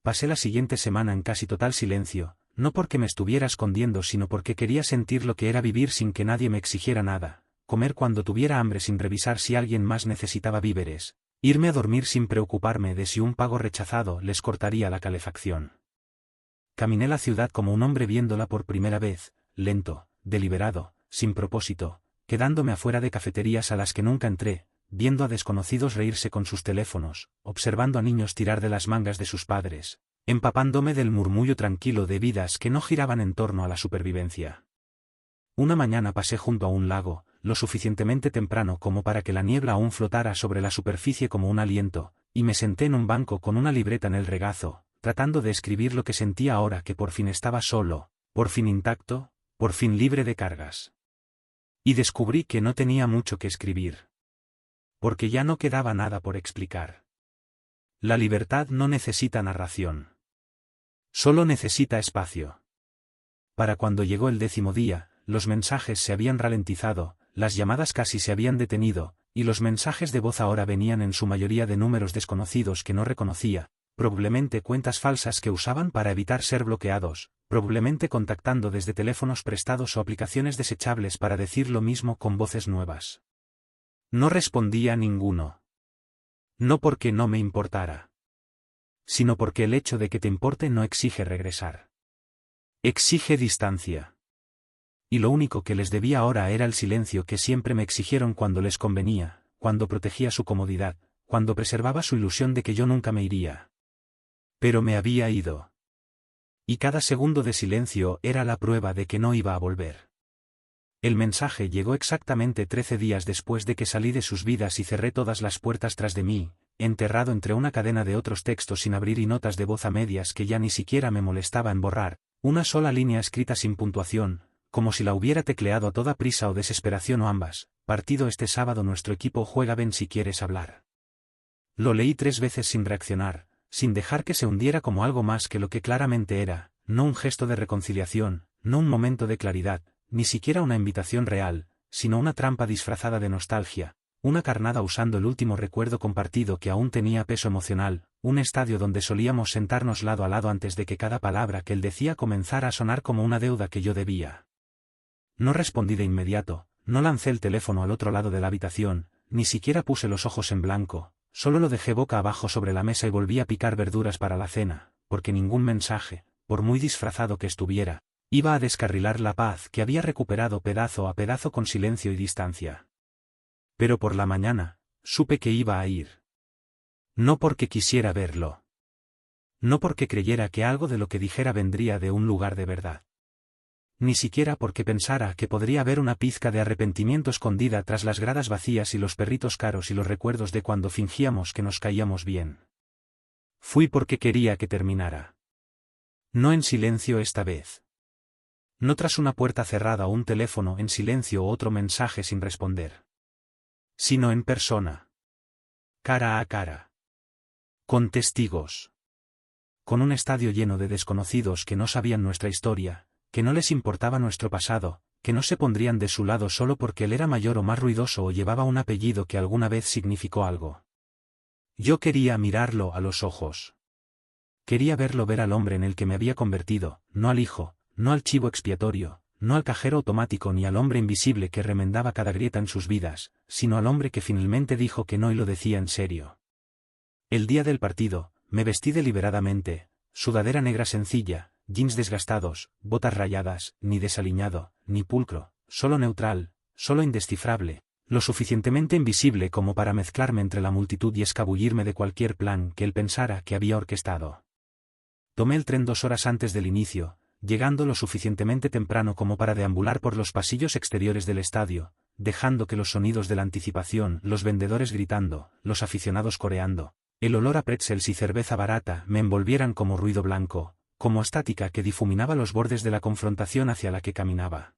Pasé la siguiente semana en casi total silencio, no porque me estuviera escondiendo sino porque quería sentir lo que era vivir sin que nadie me exigiera nada, comer cuando tuviera hambre sin revisar si alguien más necesitaba víveres, irme a dormir sin preocuparme de si un pago rechazado les cortaría la calefacción. Caminé la ciudad como un hombre viéndola por primera vez, lento, deliberado, sin propósito, quedándome afuera de cafeterías a las que nunca entré, viendo a desconocidos reírse con sus teléfonos, observando a niños tirar de las mangas de sus padres, empapándome del murmullo tranquilo de vidas que no giraban en torno a la supervivencia. Una mañana pasé junto a un lago, lo suficientemente temprano como para que la niebla aún flotara sobre la superficie como un aliento, y me senté en un banco con una libreta en el regazo, tratando de escribir lo que sentía ahora que por fin estaba solo, por fin intacto, por fin libre de cargas. Y descubrí que no tenía mucho que escribir. Porque ya no quedaba nada por explicar. La libertad no necesita narración. Solo necesita espacio. Para cuando llegó el 10º día, los mensajes se habían ralentizado, las llamadas casi se habían detenido, y los mensajes de voz ahora venían en su mayoría de números desconocidos que no reconocía, probablemente cuentas falsas que usaban para evitar ser bloqueados, probablemente contactando desde teléfonos prestados o aplicaciones desechables para decir lo mismo con voces nuevas. No respondía a ninguno. No porque no me importara, sino porque el hecho de que te importe no exige regresar. Exige distancia. Y lo único que les debía ahora era el silencio que siempre me exigieron cuando les convenía, cuando protegía su comodidad, cuando preservaba su ilusión de que yo nunca me iría. Pero me había ido. Y cada segundo de silencio era la prueba de que no iba a volver. El mensaje llegó exactamente 13 días después de que salí de sus vidas y cerré todas las puertas tras de mí, enterrado entre una cadena de otros textos sin abrir y notas de voz a medias que ya ni siquiera me molestaba en borrar, una sola línea escrita sin puntuación, como si la hubiera tecleado a toda prisa o desesperación o ambas. Partido este sábado nuestro equipo juega, ven si quieres hablar. Lo leí 3 veces sin reaccionar, sin dejar que se hundiera como algo más que lo que claramente era, no un gesto de reconciliación, no un momento de claridad, ni siquiera una invitación real, sino una trampa disfrazada de nostalgia, una carnada usando el último recuerdo compartido que aún tenía peso emocional, un estadio donde solíamos sentarnos lado a lado antes de que cada palabra que él decía comenzara a sonar como una deuda que yo debía. No respondí de inmediato, no lancé el teléfono al otro lado de la habitación, ni siquiera puse los ojos en blanco, solo lo dejé boca abajo sobre la mesa y volví a picar verduras para la cena, porque ningún mensaje, por muy disfrazado que estuviera, iba a descarrilar la paz que había recuperado pedazo a pedazo con silencio y distancia. Pero por la mañana, supe que iba a ir. No porque quisiera verlo. No porque creyera que algo de lo que dijera vendría de un lugar de verdad. Ni siquiera porque pensara que podría haber una pizca de arrepentimiento escondida tras las gradas vacías y los perritos caros y los recuerdos de cuando fingíamos que nos caíamos bien. Fui porque quería que terminara. No en silencio esta vez. No tras una puerta cerrada o un teléfono en silencio o otro mensaje sin responder. Sino en persona. Cara a cara. Con testigos. Con un estadio lleno de desconocidos que no sabían nuestra historia, que no les importaba nuestro pasado, que no se pondrían de su lado solo porque él era mayor o más ruidoso o llevaba un apellido que alguna vez significó algo. Yo quería mirarlo a los ojos. Quería verlo ver al hombre en el que me había convertido, no al hijo, no al chivo expiatorio, no al cajero automático ni al hombre invisible que remendaba cada grieta en sus vidas, sino al hombre que finalmente dijo que no y lo decía en serio. El día del partido, me vestí deliberadamente, sudadera negra sencilla, jeans desgastados, botas rayadas, ni desaliñado, ni pulcro, solo neutral, solo indescifrable, lo suficientemente invisible como para mezclarme entre la multitud y escabullirme de cualquier plan que él pensara que había orquestado. Tomé el tren 2 horas antes del inicio, llegando lo suficientemente temprano como para deambular por los pasillos exteriores del estadio, dejando que los sonidos de la anticipación, los vendedores gritando, los aficionados coreando, el olor a pretzels y cerveza barata me envolvieran como ruido blanco, como estática que difuminaba los bordes de la confrontación hacia la que caminaba.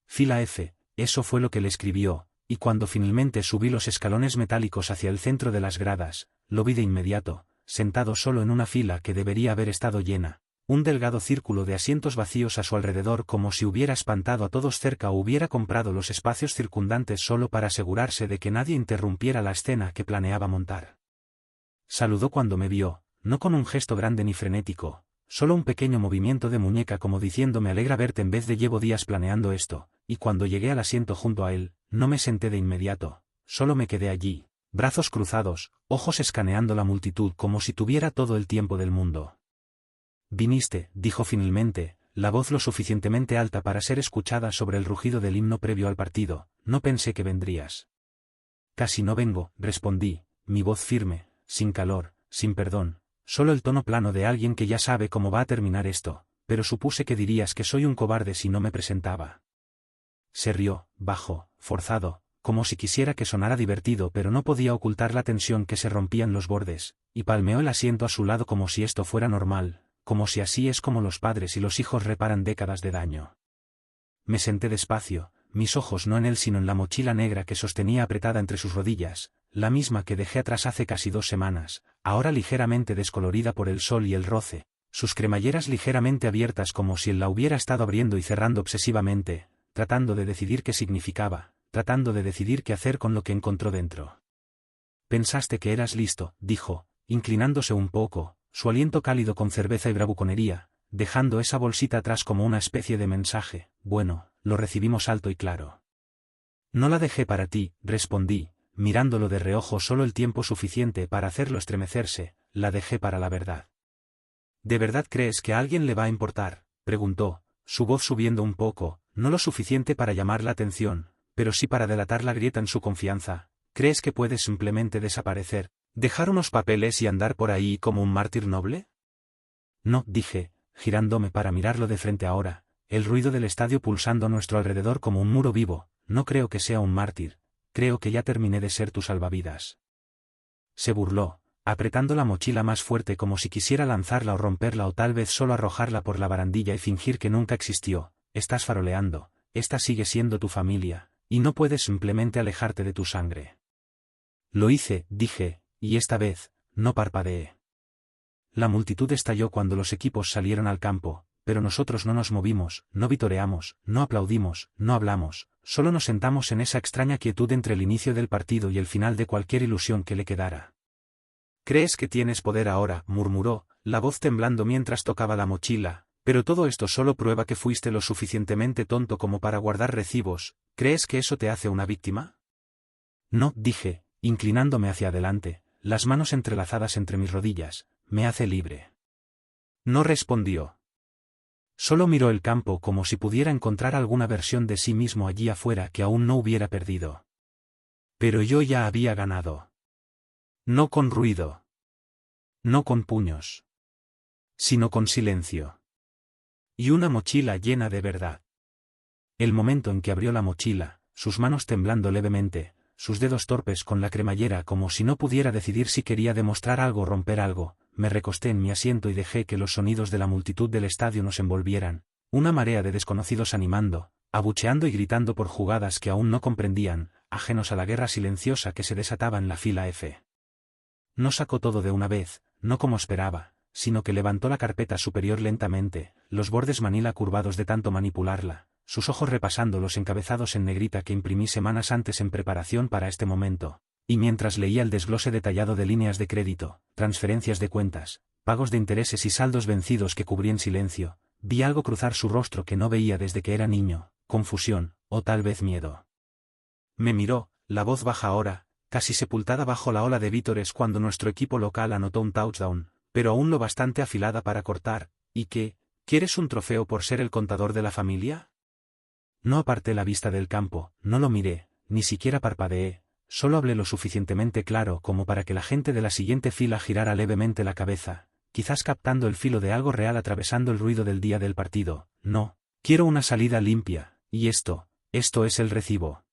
Fila F, eso fue lo que le escribió, y cuando finalmente subí los escalones metálicos hacia el centro de las gradas, lo vi de inmediato, sentado solo en una fila que debería haber estado llena, un delgado círculo de asientos vacíos a su alrededor como si hubiera espantado a todos cerca o hubiera comprado los espacios circundantes solo para asegurarse de que nadie interrumpiera la escena que planeaba montar. Saludó cuando me vio, no con un gesto grande ni frenético, solo un pequeño movimiento de muñeca como diciendo me alegra verte en vez de llevo días planeando esto, y cuando llegué al asiento junto a él, no me senté de inmediato, solo me quedé allí, brazos cruzados, ojos escaneando la multitud como si tuviera todo el tiempo del mundo. Viniste, dijo finalmente, la voz lo suficientemente alta para ser escuchada sobre el rugido del himno previo al partido, no pensé que vendrías. Casi no vengo, respondí, mi voz firme, sin calor, sin perdón, solo el tono plano de alguien que ya sabe cómo va a terminar esto, pero supuse que dirías que soy un cobarde si no me presentaba. Se rió, bajo, forzado, como si quisiera que sonara divertido pero no podía ocultar la tensión que se rompían los bordes, y palmeó el asiento a su lado como si esto fuera normal, como si así es como los padres y los hijos reparan décadas de daño. Me senté despacio, mis ojos no en él sino en la mochila negra que sostenía apretada entre sus rodillas, la misma que dejé atrás hace casi 2 semanas, ahora ligeramente descolorida por el sol y el roce, sus cremalleras ligeramente abiertas como si él la hubiera estado abriendo y cerrando obsesivamente, tratando de decidir qué significaba, tratando de decidir qué hacer con lo que encontró dentro. Pensaste que eras listo, dijo, inclinándose un poco, su aliento cálido con cerveza y bravuconería, dejando esa bolsita atrás como una especie de mensaje. Bueno, lo recibimos alto y claro. No la dejé para ti, respondí, mirándolo de reojo solo el tiempo suficiente para hacerlo estremecerse, la dejé para la verdad. ¿De verdad crees que a alguien le va a importar?, preguntó, su voz subiendo un poco, no lo suficiente para llamar la atención, pero sí para delatar la grieta en su confianza. ¿Crees que puedes simplemente desaparecer, dejar unos papeles y andar por ahí como un mártir noble? No, dije, girándome para mirarlo de frente ahora, el ruido del estadio pulsando a nuestro alrededor como un muro vivo, no creo que sea un mártir, creo que ya terminé de ser tu salvavidas. Se burló, apretando la mochila más fuerte como si quisiera lanzarla o romperla o tal vez solo arrojarla por la barandilla y fingir que nunca existió. Estás faroleando, esta sigue siendo tu familia, y no puedes simplemente alejarte de tu sangre. Lo hice, dije, y esta vez, no parpadeé. La multitud estalló cuando los equipos salieron al campo, pero nosotros no nos movimos, no vitoreamos, no aplaudimos, no hablamos, solo nos sentamos en esa extraña quietud entre el inicio del partido y el final de cualquier ilusión que le quedara. «¿Crees que tienes poder ahora?», murmuró, la voz temblando mientras tocaba la mochila, «pero todo esto solo prueba que fuiste lo suficientemente tonto como para guardar recibos. ¿Crees que eso te hace una víctima?». No, dije, inclinándome hacia adelante, las manos entrelazadas entre mis rodillas, me hace libre. No respondió. Solo miró el campo como si pudiera encontrar alguna versión de sí mismo allí afuera que aún no hubiera perdido. Pero yo ya había ganado. No con ruido. No con puños. Sino con silencio. Y una mochila llena de verdad. El momento en que abrió la mochila, sus manos temblando levemente, sus dedos torpes con la cremallera como si no pudiera decidir si quería demostrar algo o romper algo, me recosté en mi asiento y dejé que los sonidos de la multitud del estadio nos envolvieran, una marea de desconocidos animando, abucheando y gritando por jugadas que aún no comprendían, ajenos a la guerra silenciosa que se desataba en la fila F. No sacó todo de una vez, no como esperaba, sino que levantó la carpeta superior lentamente, los bordes manila curvados de tanto manipularla, sus ojos repasando los encabezados en negrita que imprimí semanas antes en preparación para este momento, y mientras leía el desglose detallado de líneas de crédito, transferencias de cuentas, pagos de intereses y saldos vencidos que cubrí en silencio, vi algo cruzar su rostro que no veía desde que era niño, confusión, o tal vez miedo. Me miró, la voz baja ahora, casi sepultada bajo la ola de vítores cuando nuestro equipo local anotó un touchdown, pero aún lo bastante afilada para cortar. ¿Y qué? ¿Quieres un trofeo por ser el contador de la familia? No aparté la vista del campo, no lo miré, ni siquiera parpadeé, solo hablé lo suficientemente claro como para que la gente de la siguiente fila girara levemente la cabeza, quizás captando el filo de algo real atravesando el ruido del día del partido. No, quiero una salida limpia, y esto es el recibo.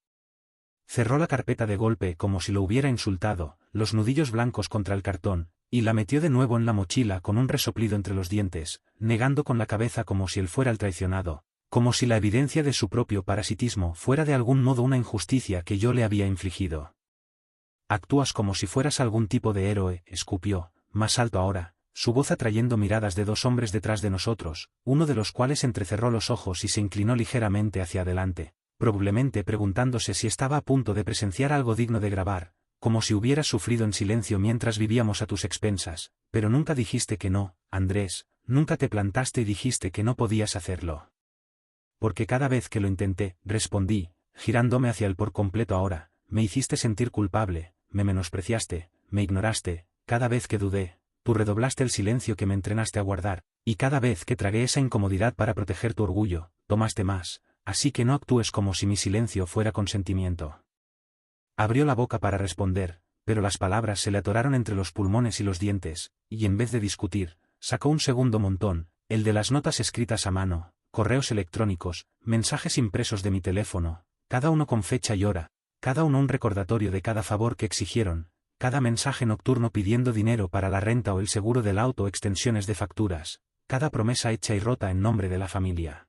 Cerró la carpeta de golpe como si lo hubiera insultado, los nudillos blancos contra el cartón, y la metió de nuevo en la mochila con un resoplido entre los dientes, negando con la cabeza como si él fuera el traicionado, como si la evidencia de su propio parasitismo fuera de algún modo una injusticia que yo le había infligido. Actúas como si fueras algún tipo de héroe, escupió, más alto ahora, su voz atrayendo miradas de dos hombres detrás de nosotros, uno de los cuales entrecerró los ojos y se inclinó ligeramente hacia adelante, probablemente preguntándose si estaba a punto de presenciar algo digno de grabar, como si hubieras sufrido en silencio mientras vivíamos a tus expensas, pero nunca dijiste que no, Andrés, nunca te plantaste y dijiste que no podías hacerlo. Porque cada vez que lo intenté, respondí, girándome hacia él por completo ahora, me hiciste sentir culpable, me menospreciaste, me ignoraste, cada vez que dudé, tú redoblaste el silencio que me entrenaste a guardar, y cada vez que tragué esa incomodidad para proteger tu orgullo, tomaste más, así que no actúes como si mi silencio fuera consentimiento. Abrió la boca para responder, pero las palabras se le atoraron entre los pulmones y los dientes, y en vez de discutir, sacó un segundo montón, el de las notas escritas a mano, correos electrónicos, mensajes impresos de mi teléfono, cada uno con fecha y hora, cada uno un recordatorio de cada favor que exigieron, cada mensaje nocturno pidiendo dinero para la renta o el seguro del auto o extensiones de facturas, cada promesa hecha y rota en nombre de la familia.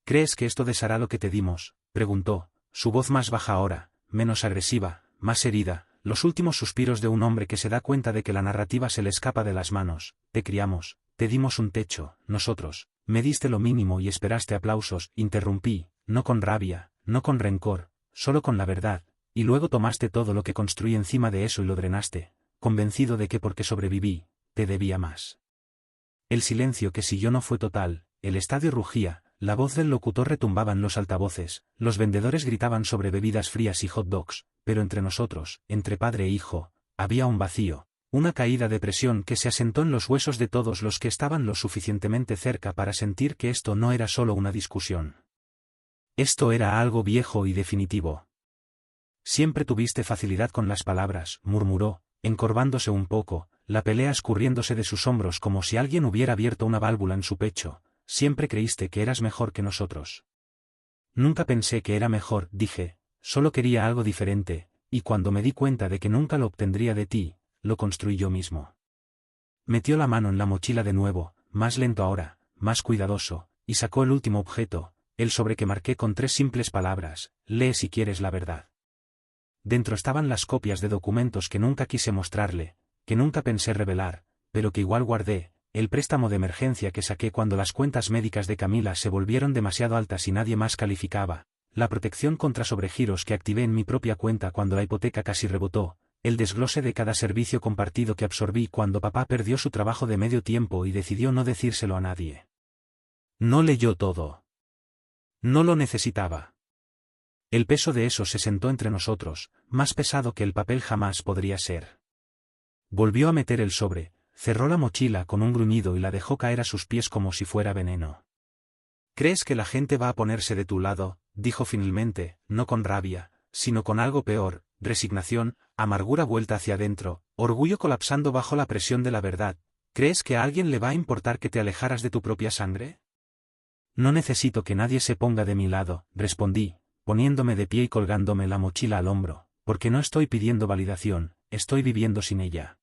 ¿Crees que esto deshará lo que te dimos?, preguntó, su voz más baja ahora, menos agresiva, más herida, los últimos suspiros de un hombre que se da cuenta de que la narrativa se le escapa de las manos. Te criamos, te dimos un techo, nosotros, me diste lo mínimo y esperaste aplausos, interrumpí, no con rabia, no con rencor, solo con la verdad, y luego tomaste todo lo que construí encima de eso y lo drenaste, convencido de que porque sobreviví, te debía más. El silencio que siguió no fue total, el estadio rugía, la voz del locutor retumbaba en los altavoces, los vendedores gritaban sobre bebidas frías y hot dogs, pero entre nosotros, entre padre e hijo, había un vacío, una caída de presión que se asentó en los huesos de todos los que estaban lo suficientemente cerca para sentir que esto no era solo una discusión. Esto era algo viejo y definitivo. Siempre tuviste facilidad con las palabras, murmuró, encorvándose un poco, la pelea escurriéndose de sus hombros como si alguien hubiera abierto una válvula en su pecho. Siempre creíste que eras mejor que nosotros. Nunca pensé que era mejor, dije, solo quería algo diferente, y cuando me di cuenta de que nunca lo obtendría de ti, lo construí yo mismo. Metió la mano en la mochila de nuevo, más lento ahora, más cuidadoso, y sacó el último objeto, el sobre que marqué con 3 simples palabras, lee si quieres la verdad. Dentro estaban las copias de documentos que nunca quise mostrarle, que nunca pensé revelar, pero que igual guardé, el préstamo de emergencia que saqué cuando las cuentas médicas de Camila se volvieron demasiado altas y nadie más calificaba, la protección contra sobregiros que activé en mi propia cuenta cuando la hipoteca casi rebotó, el desglose de cada servicio compartido que absorbí cuando papá perdió su trabajo de medio tiempo y decidió no decírselo a nadie. No leyó todo. No lo necesitaba. El peso de eso se sentó entre nosotros, más pesado que el papel jamás podría ser. Volvió a meter el sobre, cerró la mochila con un gruñido y la dejó caer a sus pies como si fuera veneno. ¿Crees que la gente va a ponerse de tu lado?, dijo finalmente, no con rabia, sino con algo peor, resignación, amargura vuelta hacia adentro, orgullo colapsando bajo la presión de la verdad. ¿Crees que a alguien le va a importar que te alejaras de tu propia sangre? No necesito que nadie se ponga de mi lado, respondí, poniéndome de pie y colgándome la mochila al hombro, porque no estoy pidiendo validación, estoy viviendo sin ella.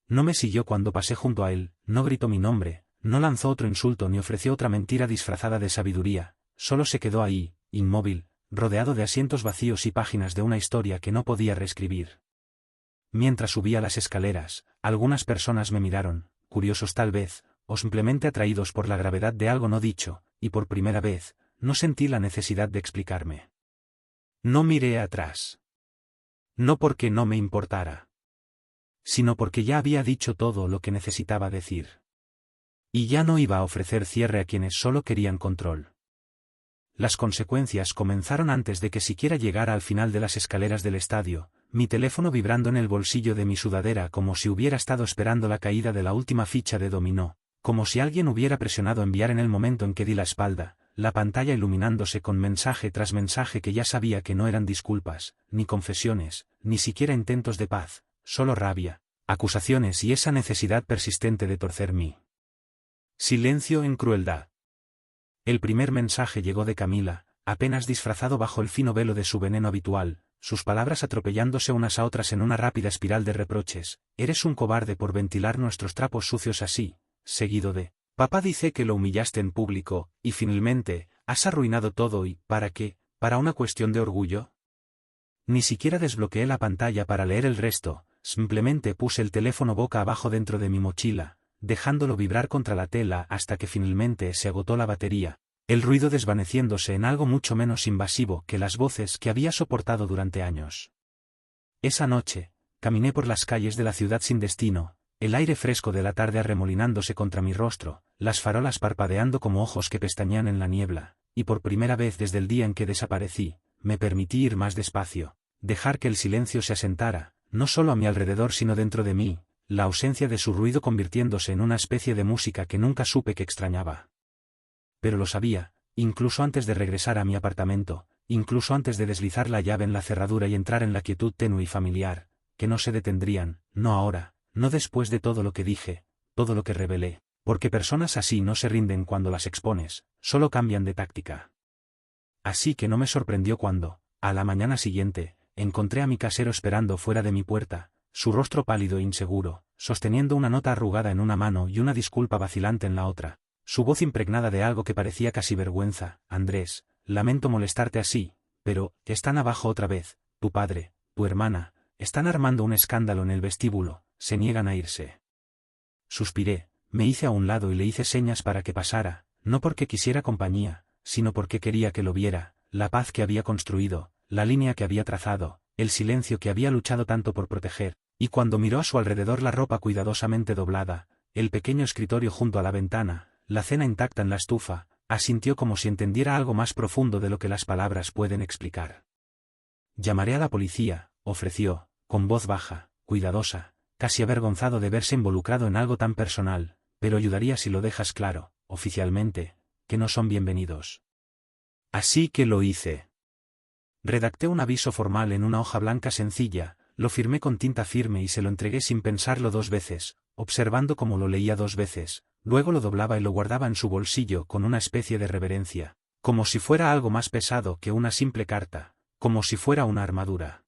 No me siguió cuando pasé junto a él, no gritó mi nombre, no lanzó otro insulto ni ofreció otra mentira disfrazada de sabiduría, solo se quedó ahí, inmóvil, rodeado de asientos vacíos y páginas de una historia que no podía reescribir. Mientras subía las escaleras, algunas personas me miraron, curiosos tal vez, o simplemente atraídos por la gravedad de algo no dicho, y por primera vez, no sentí la necesidad de explicarme. No miré atrás. No porque no me importara, sino porque ya había dicho todo lo que necesitaba decir. Y ya no iba a ofrecer cierre a quienes solo querían control. Las consecuencias comenzaron antes de que siquiera llegara al final de las escaleras del estadio, mi teléfono vibrando en el bolsillo de mi sudadera como si hubiera estado esperando la caída de la última ficha de dominó, como si alguien hubiera presionado enviar en el momento en que di la espalda, la pantalla iluminándose con mensaje tras mensaje que ya sabía que no eran disculpas, ni confesiones, ni siquiera intentos de paz. Solo rabia, acusaciones y esa necesidad persistente de torcer mi silencio en crueldad. El primer mensaje llegó de Camila, apenas disfrazado bajo el fino velo de su veneno habitual, sus palabras atropellándose unas a otras en una rápida espiral de reproches. Eres un cobarde por ventilar nuestros trapos sucios así, seguido de, papá dice que lo humillaste en público, y finalmente, has arruinado todo y, ¿para qué? ¿Para una cuestión de orgullo? Ni siquiera desbloqueé la pantalla para leer el resto. simplemente puse el teléfono boca abajo dentro de mi mochila, dejándolo vibrar contra la tela hasta que finalmente se agotó la batería, el ruido desvaneciéndose en algo mucho menos invasivo que las voces que había soportado durante años. Esa noche, caminé por las calles de la ciudad sin destino, el aire fresco de la tarde arremolinándose contra mi rostro, las farolas parpadeando como ojos que pestañean en la niebla, y por primera vez desde el día en que desaparecí, me permití ir más despacio, dejar que el silencio se asentara, no solo a mi alrededor sino dentro de mí, la ausencia de su ruido convirtiéndose en una especie de música que nunca supe que extrañaba. Pero lo sabía, incluso antes de regresar a mi apartamento, incluso antes de deslizar la llave en la cerradura y entrar en la quietud tenue y familiar, que no se detendrían, no ahora, no después de todo lo que dije, todo lo que revelé, porque personas así no se rinden cuando las expones, solo cambian de táctica. Así que no me sorprendió cuando, a la mañana siguiente, encontré a mi casero esperando fuera de mi puerta, su rostro pálido e inseguro, sosteniendo una nota arrugada en una mano y una disculpa vacilante en la otra, su voz impregnada de algo que parecía casi vergüenza. Andrés, lamento molestarte así, pero, están abajo otra vez, tu padre, tu hermana, están armando un escándalo en el vestíbulo, se niegan a irse. Suspiré, me hice a un lado y le hice señas para que pasara, no porque quisiera compañía, sino porque quería que lo viera, la paz que había construido, la línea que había trazado, el silencio que había luchado tanto por proteger, y cuando miró a su alrededor la ropa cuidadosamente doblada, el pequeño escritorio junto a la ventana, la cena intacta en la estufa, asintió como si entendiera algo más profundo de lo que las palabras pueden explicar. Llamaré a la policía, ofreció, con voz baja, cuidadosa, casi avergonzado de verse involucrado en algo tan personal, pero ayudaría si lo dejas claro, oficialmente, que no son bienvenidos. Así que lo hice. Redacté un aviso formal en una hoja blanca sencilla, lo firmé con tinta firme y se lo entregué sin pensarlo 2 veces, observando cómo lo leía 2 veces, luego lo doblaba y lo guardaba en su bolsillo con una especie de reverencia, como si fuera algo más pesado que una simple carta, como si fuera una armadura.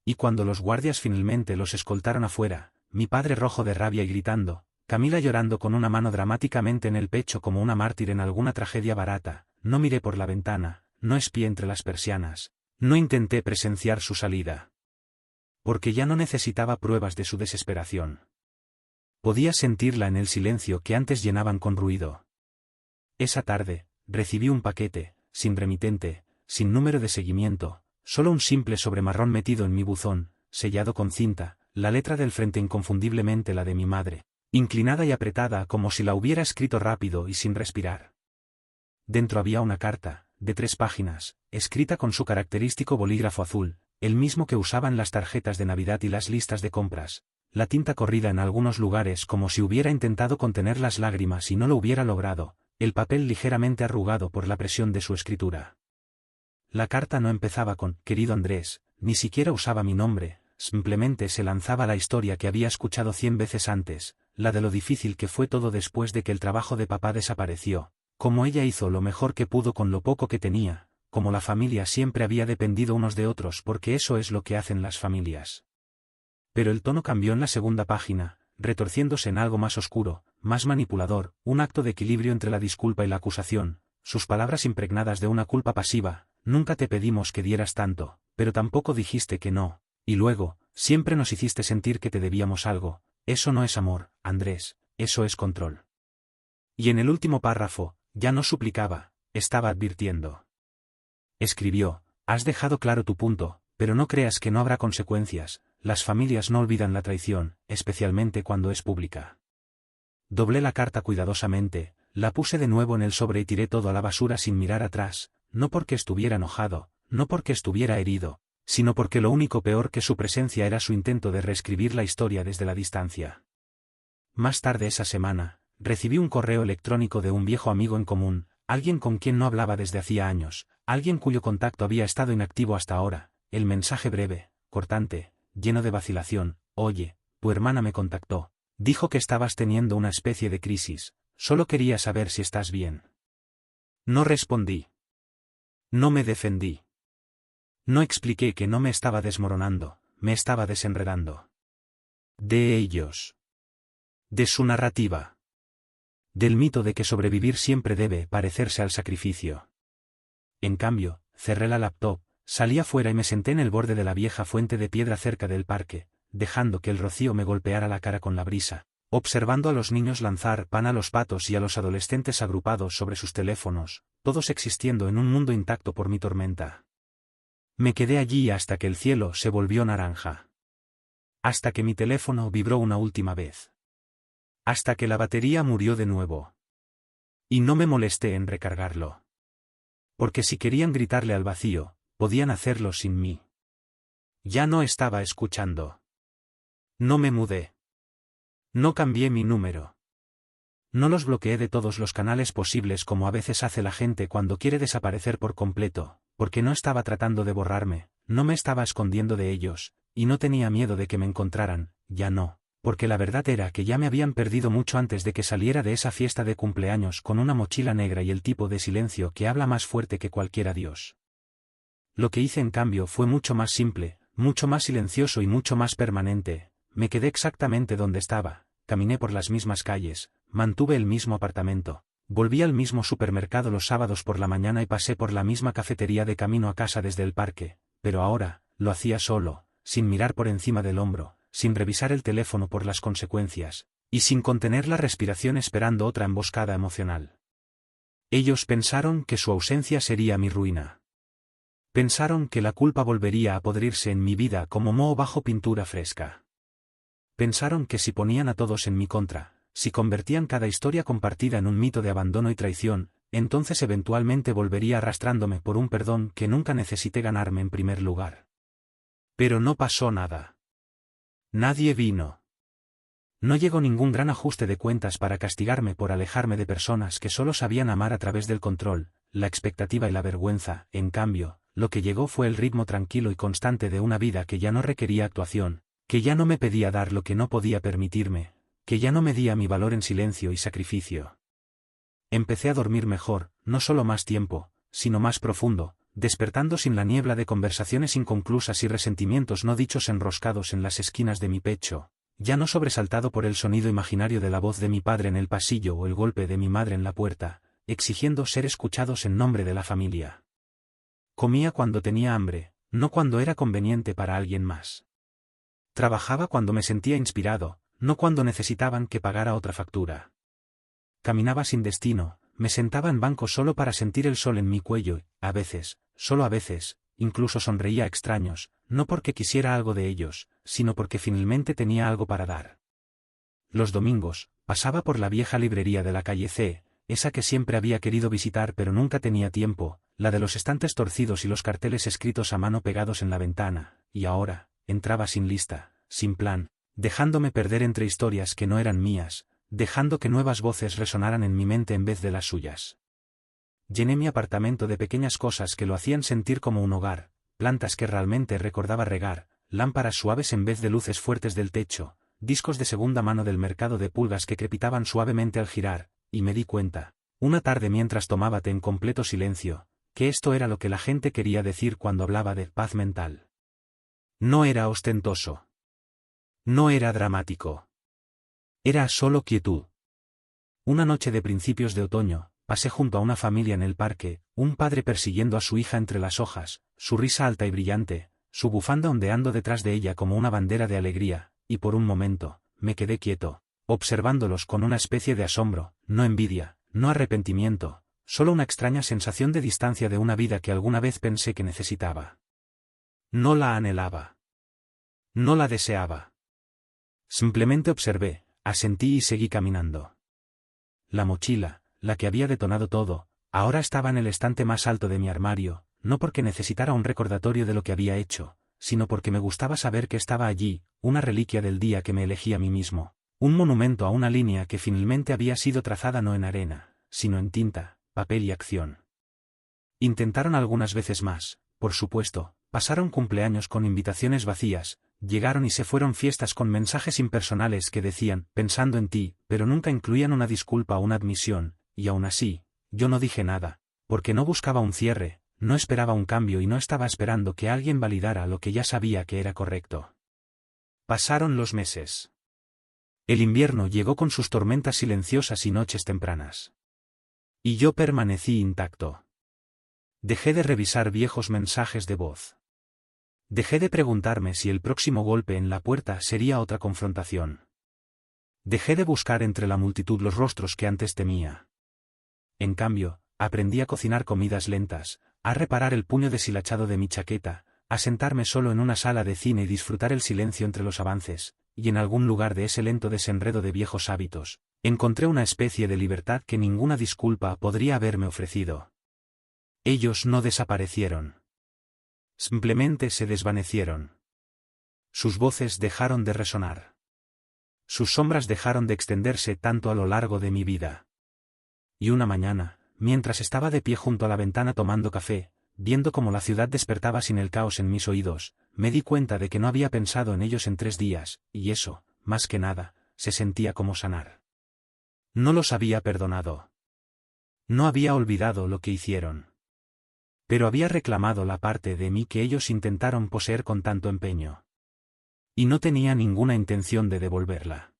Y cuando los guardias finalmente los escoltaron afuera, mi padre rojo de rabia y gritando, Camila llorando con una mano dramáticamente en el pecho como una mártir en alguna tragedia barata, no miré por la ventana, no espié entre las persianas, no intenté presenciar su salida. Porque ya no necesitaba pruebas de su desesperación. Podía sentirla en el silencio que antes llenaban con ruido. Esa tarde, recibí un paquete, sin remitente, sin número de seguimiento, solo un simple sobre marrón metido en mi buzón, sellado con cinta, la letra del frente inconfundiblemente la de mi madre, inclinada y apretada como si la hubiera escrito rápido y sin respirar. Dentro había una carta, de 3 páginas, escrita con su característico bolígrafo azul, el mismo que usaban las tarjetas de Navidad y las listas de compras, la tinta corrida en algunos lugares como si hubiera intentado contener las lágrimas y no lo hubiera logrado, el papel ligeramente arrugado por la presión de su escritura. La carta no empezaba con «Querido Andrés», ni siquiera usaba mi nombre, simplemente se lanzaba la historia que había escuchado 100 veces antes, la de lo difícil que fue todo después de que el trabajo de papá desapareció, como ella hizo lo mejor que pudo con lo poco que tenía, como la familia siempre había dependido unos de otros porque eso es lo que hacen las familias. Pero el tono cambió en la segunda página, retorciéndose en algo más oscuro, más manipulador, un acto de equilibrio entre la disculpa y la acusación, sus palabras impregnadas de una culpa pasiva: nunca te pedimos que dieras tanto, pero tampoco dijiste que no, y luego, siempre nos hiciste sentir que te debíamos algo, eso no es amor, Andrés, eso es control. Y en el último párrafo, ya no suplicaba, estaba advirtiendo. Escribió: has dejado claro tu punto, pero no creas que no habrá consecuencias, las familias no olvidan la traición, especialmente cuando es pública. Doblé la carta cuidadosamente, la puse de nuevo en el sobre y tiré todo a la basura sin mirar atrás, no porque estuviera enojado, no porque estuviera herido, sino porque lo único peor que su presencia era su intento de reescribir la historia desde la distancia. Más tarde esa semana, recibí un correo electrónico de un viejo amigo en común, alguien con quien no hablaba desde hacía años, alguien cuyo contacto había estado inactivo hasta ahora, el mensaje breve, cortante, lleno de vacilación: oye, tu hermana me contactó, dijo que estabas teniendo una especie de crisis, solo quería saber si estás bien. No respondí. No me defendí. No expliqué que no me estaba desmoronando, me estaba desenredando. De ellos. De su narrativa. Del mito de que sobrevivir siempre debe parecerse al sacrificio. En cambio, cerré la laptop, salí afuera y me senté en el borde de la vieja fuente de piedra cerca del parque, dejando que el rocío me golpeara la cara con la brisa, observando a los niños lanzar pan a los patos y a los adolescentes agrupados sobre sus teléfonos, todos existiendo en un mundo intacto por mi tormenta. Me quedé allí hasta que el cielo se volvió naranja. Hasta que mi teléfono vibró una última vez. Hasta que la batería murió de nuevo. Y no me molesté en recargarlo. Porque si querían gritarle al vacío, podían hacerlo sin mí. Ya no estaba escuchando. No me mudé. No cambié mi número. No los bloqueé de todos los canales posibles como a veces hace la gente cuando quiere desaparecer por completo, porque no estaba tratando de borrarme, no me estaba escondiendo de ellos, y no tenía miedo de que me encontraran, ya no, porque la verdad era que ya me habían perdido mucho antes de que saliera de esa fiesta de cumpleaños con una mochila negra y el tipo de silencio que habla más fuerte que cualquier adiós. Lo que hice en cambio fue mucho más simple, mucho más silencioso y mucho más permanente. Me quedé exactamente donde estaba, caminé por las mismas calles, mantuve el mismo apartamento, volví al mismo supermercado los sábados por la mañana y pasé por la misma cafetería de camino a casa desde el parque, pero ahora, lo hacía solo, sin mirar por encima del hombro, sin revisar el teléfono por las consecuencias, y sin contener la respiración esperando otra emboscada emocional. Ellos pensaron que su ausencia sería mi ruina. Pensaron que la culpa volvería a podrirse en mi vida como moho bajo pintura fresca. Pensaron que si ponían a todos en mi contra, si convertían cada historia compartida en un mito de abandono y traición, entonces eventualmente volvería arrastrándome por un perdón que nunca necesité ganarme en primer lugar. Pero no pasó nada. Nadie vino. No llegó ningún gran ajuste de cuentas para castigarme por alejarme de personas que solo sabían amar a través del control, la expectativa y la vergüenza. En cambio, lo que llegó fue el ritmo tranquilo y constante de una vida que ya no requería actuación, que ya no me pedía dar lo que no podía permitirme, que ya no medía mi valor en silencio y sacrificio. Empecé a dormir mejor, no solo más tiempo, sino más profundo, despertando sin la niebla de conversaciones inconclusas y resentimientos no dichos enroscados en las esquinas de mi pecho, ya no sobresaltado por el sonido imaginario de la voz de mi padre en el pasillo o el golpe de mi madre en la puerta, exigiendo ser escuchados en nombre de la familia. Comía cuando tenía hambre, no cuando era conveniente para alguien más. Trabajaba cuando me sentía inspirado, no cuando necesitaban que pagara otra factura. Caminaba sin destino, me sentaba en banco solo para sentir el sol en mi cuello, a veces, solo a veces, incluso sonreía a extraños, no porque quisiera algo de ellos, sino porque finalmente tenía algo para dar. Los domingos, pasaba por la vieja librería de la calle C, esa que siempre había querido visitar pero nunca tenía tiempo, la de los estantes torcidos y los carteles escritos a mano pegados en la ventana, y ahora, entraba sin lista, sin plan, dejándome perder entre historias que no eran mías, dejando que nuevas voces resonaran en mi mente en vez de las suyas. Llené mi apartamento de pequeñas cosas que lo hacían sentir como un hogar, plantas que realmente recordaba regar, lámparas suaves en vez de luces fuertes del techo, discos de segunda mano del mercado de pulgas que crepitaban suavemente al girar, y me di cuenta, una tarde mientras tomaba té en completo silencio, que esto era lo que la gente quería decir cuando hablaba de paz mental. No era ostentoso. No era dramático. Era solo quietud. Una noche de principios de otoño, pasé junto a una familia en el parque, un padre persiguiendo a su hija entre las hojas, su risa alta y brillante, su bufanda ondeando detrás de ella como una bandera de alegría, y por un momento, me quedé quieto, observándolos con una especie de asombro, no envidia, no arrepentimiento, solo una extraña sensación de distancia de una vida que alguna vez pensé que necesitaba. No la anhelaba. No la deseaba. Simplemente observé, asentí y seguí caminando. La mochila, la que había detonado todo, ahora estaba en el estante más alto de mi armario, no porque necesitara un recordatorio de lo que había hecho, sino porque me gustaba saber que estaba allí, una reliquia del día que me elegí a mí mismo, un monumento a una línea que finalmente había sido trazada no en arena, sino en tinta, papel y acción. Intentaron algunas veces más, por supuesto, pasaron cumpleaños con invitaciones vacías, llegaron y se fueron fiestas con mensajes impersonales que decían, pensando en ti, pero nunca incluían una disculpa o una admisión, y aún así, yo no dije nada, porque no buscaba un cierre, no esperaba un cambio y no estaba esperando que alguien validara lo que ya sabía que era correcto. Pasaron los meses. El invierno llegó con sus tormentas silenciosas y noches tempranas. Y yo permanecí intacto. Dejé de revisar viejos mensajes de voz. Dejé de preguntarme si el próximo golpe en la puerta sería otra confrontación. Dejé de buscar entre la multitud los rostros que antes temía. En cambio, aprendí a cocinar comidas lentas, a reparar el puño deshilachado de mi chaqueta, a sentarme solo en una sala de cine y disfrutar el silencio entre los avances, y en algún lugar de ese lento desenredo de viejos hábitos, encontré una especie de libertad que ninguna disculpa podría haberme ofrecido. Ellos no desaparecieron. Simplemente se desvanecieron. Sus voces dejaron de resonar. Sus sombras dejaron de extenderse tanto a lo largo de mi vida. Y una mañana, mientras estaba de pie junto a la ventana tomando café, viendo cómo la ciudad despertaba sin el caos en mis oídos, me di cuenta de que no había pensado en ellos en 3 días, y eso, más que nada, se sentía como sanar. No los había perdonado. No había olvidado lo que hicieron. Pero había reclamado la parte de mí que ellos intentaron poseer con tanto empeño. Y no tenía ninguna intención de devolverla.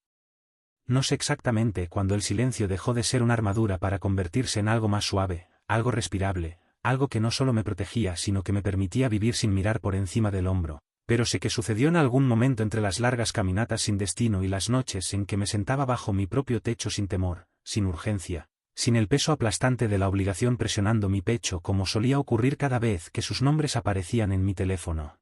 No sé exactamente cuándo el silencio dejó de ser una armadura para convertirse en algo más suave, algo respirable, algo que no solo me protegía sino que me permitía vivir sin mirar por encima del hombro, pero sé que sucedió en algún momento entre las largas caminatas sin destino y las noches en que me sentaba bajo mi propio techo sin temor, sin urgencia, sin el peso aplastante de la obligación presionando mi pecho como solía ocurrir cada vez que sus nombres aparecían en mi teléfono.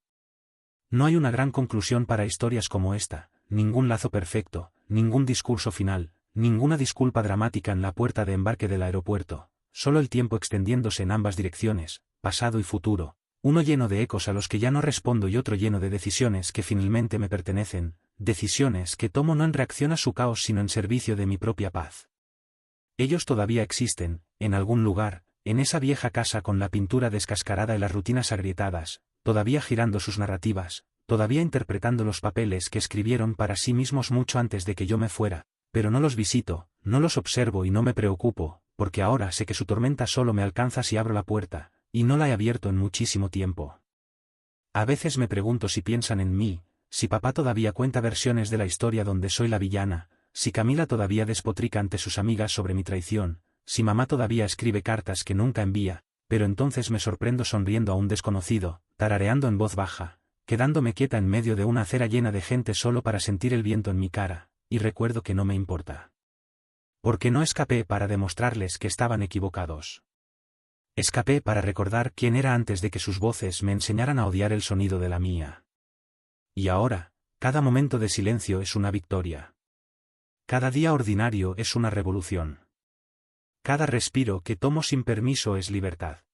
No hay una gran conclusión para historias como esta, ningún lazo perfecto, ningún discurso final, ninguna disculpa dramática en la puerta de embarque del aeropuerto, solo el tiempo extendiéndose en ambas direcciones, pasado y futuro, uno lleno de ecos a los que ya no respondo y otro lleno de decisiones que finalmente me pertenecen, decisiones que tomo no en reacción a su caos sino en servicio de mi propia paz. Ellos todavía existen, en algún lugar, en esa vieja casa con la pintura descascarada y las rutinas agrietadas, todavía girando sus narrativas, todavía interpretando los papeles que escribieron para sí mismos mucho antes de que yo me fuera, pero no los visito, no los observo y no me preocupo, porque ahora sé que su tormenta solo me alcanza si abro la puerta, y no la he abierto en muchísimo tiempo. A veces me pregunto si piensan en mí, si papá todavía cuenta versiones de la historia donde soy la villana, si Camila todavía despotrica ante sus amigas sobre mi traición, si mamá todavía escribe cartas que nunca envía, pero entonces me sorprendo sonriendo a un desconocido, tarareando en voz baja, quedándome quieta en medio de una acera llena de gente solo para sentir el viento en mi cara, y recuerdo que no me importa. Porque no escapé para demostrarles que estaban equivocados. Escapé para recordar quién era antes de que sus voces me enseñaran a odiar el sonido de la mía. Y ahora, cada momento de silencio es una victoria. Cada día ordinario es una revolución. Cada respiro que tomo sin permiso es libertad.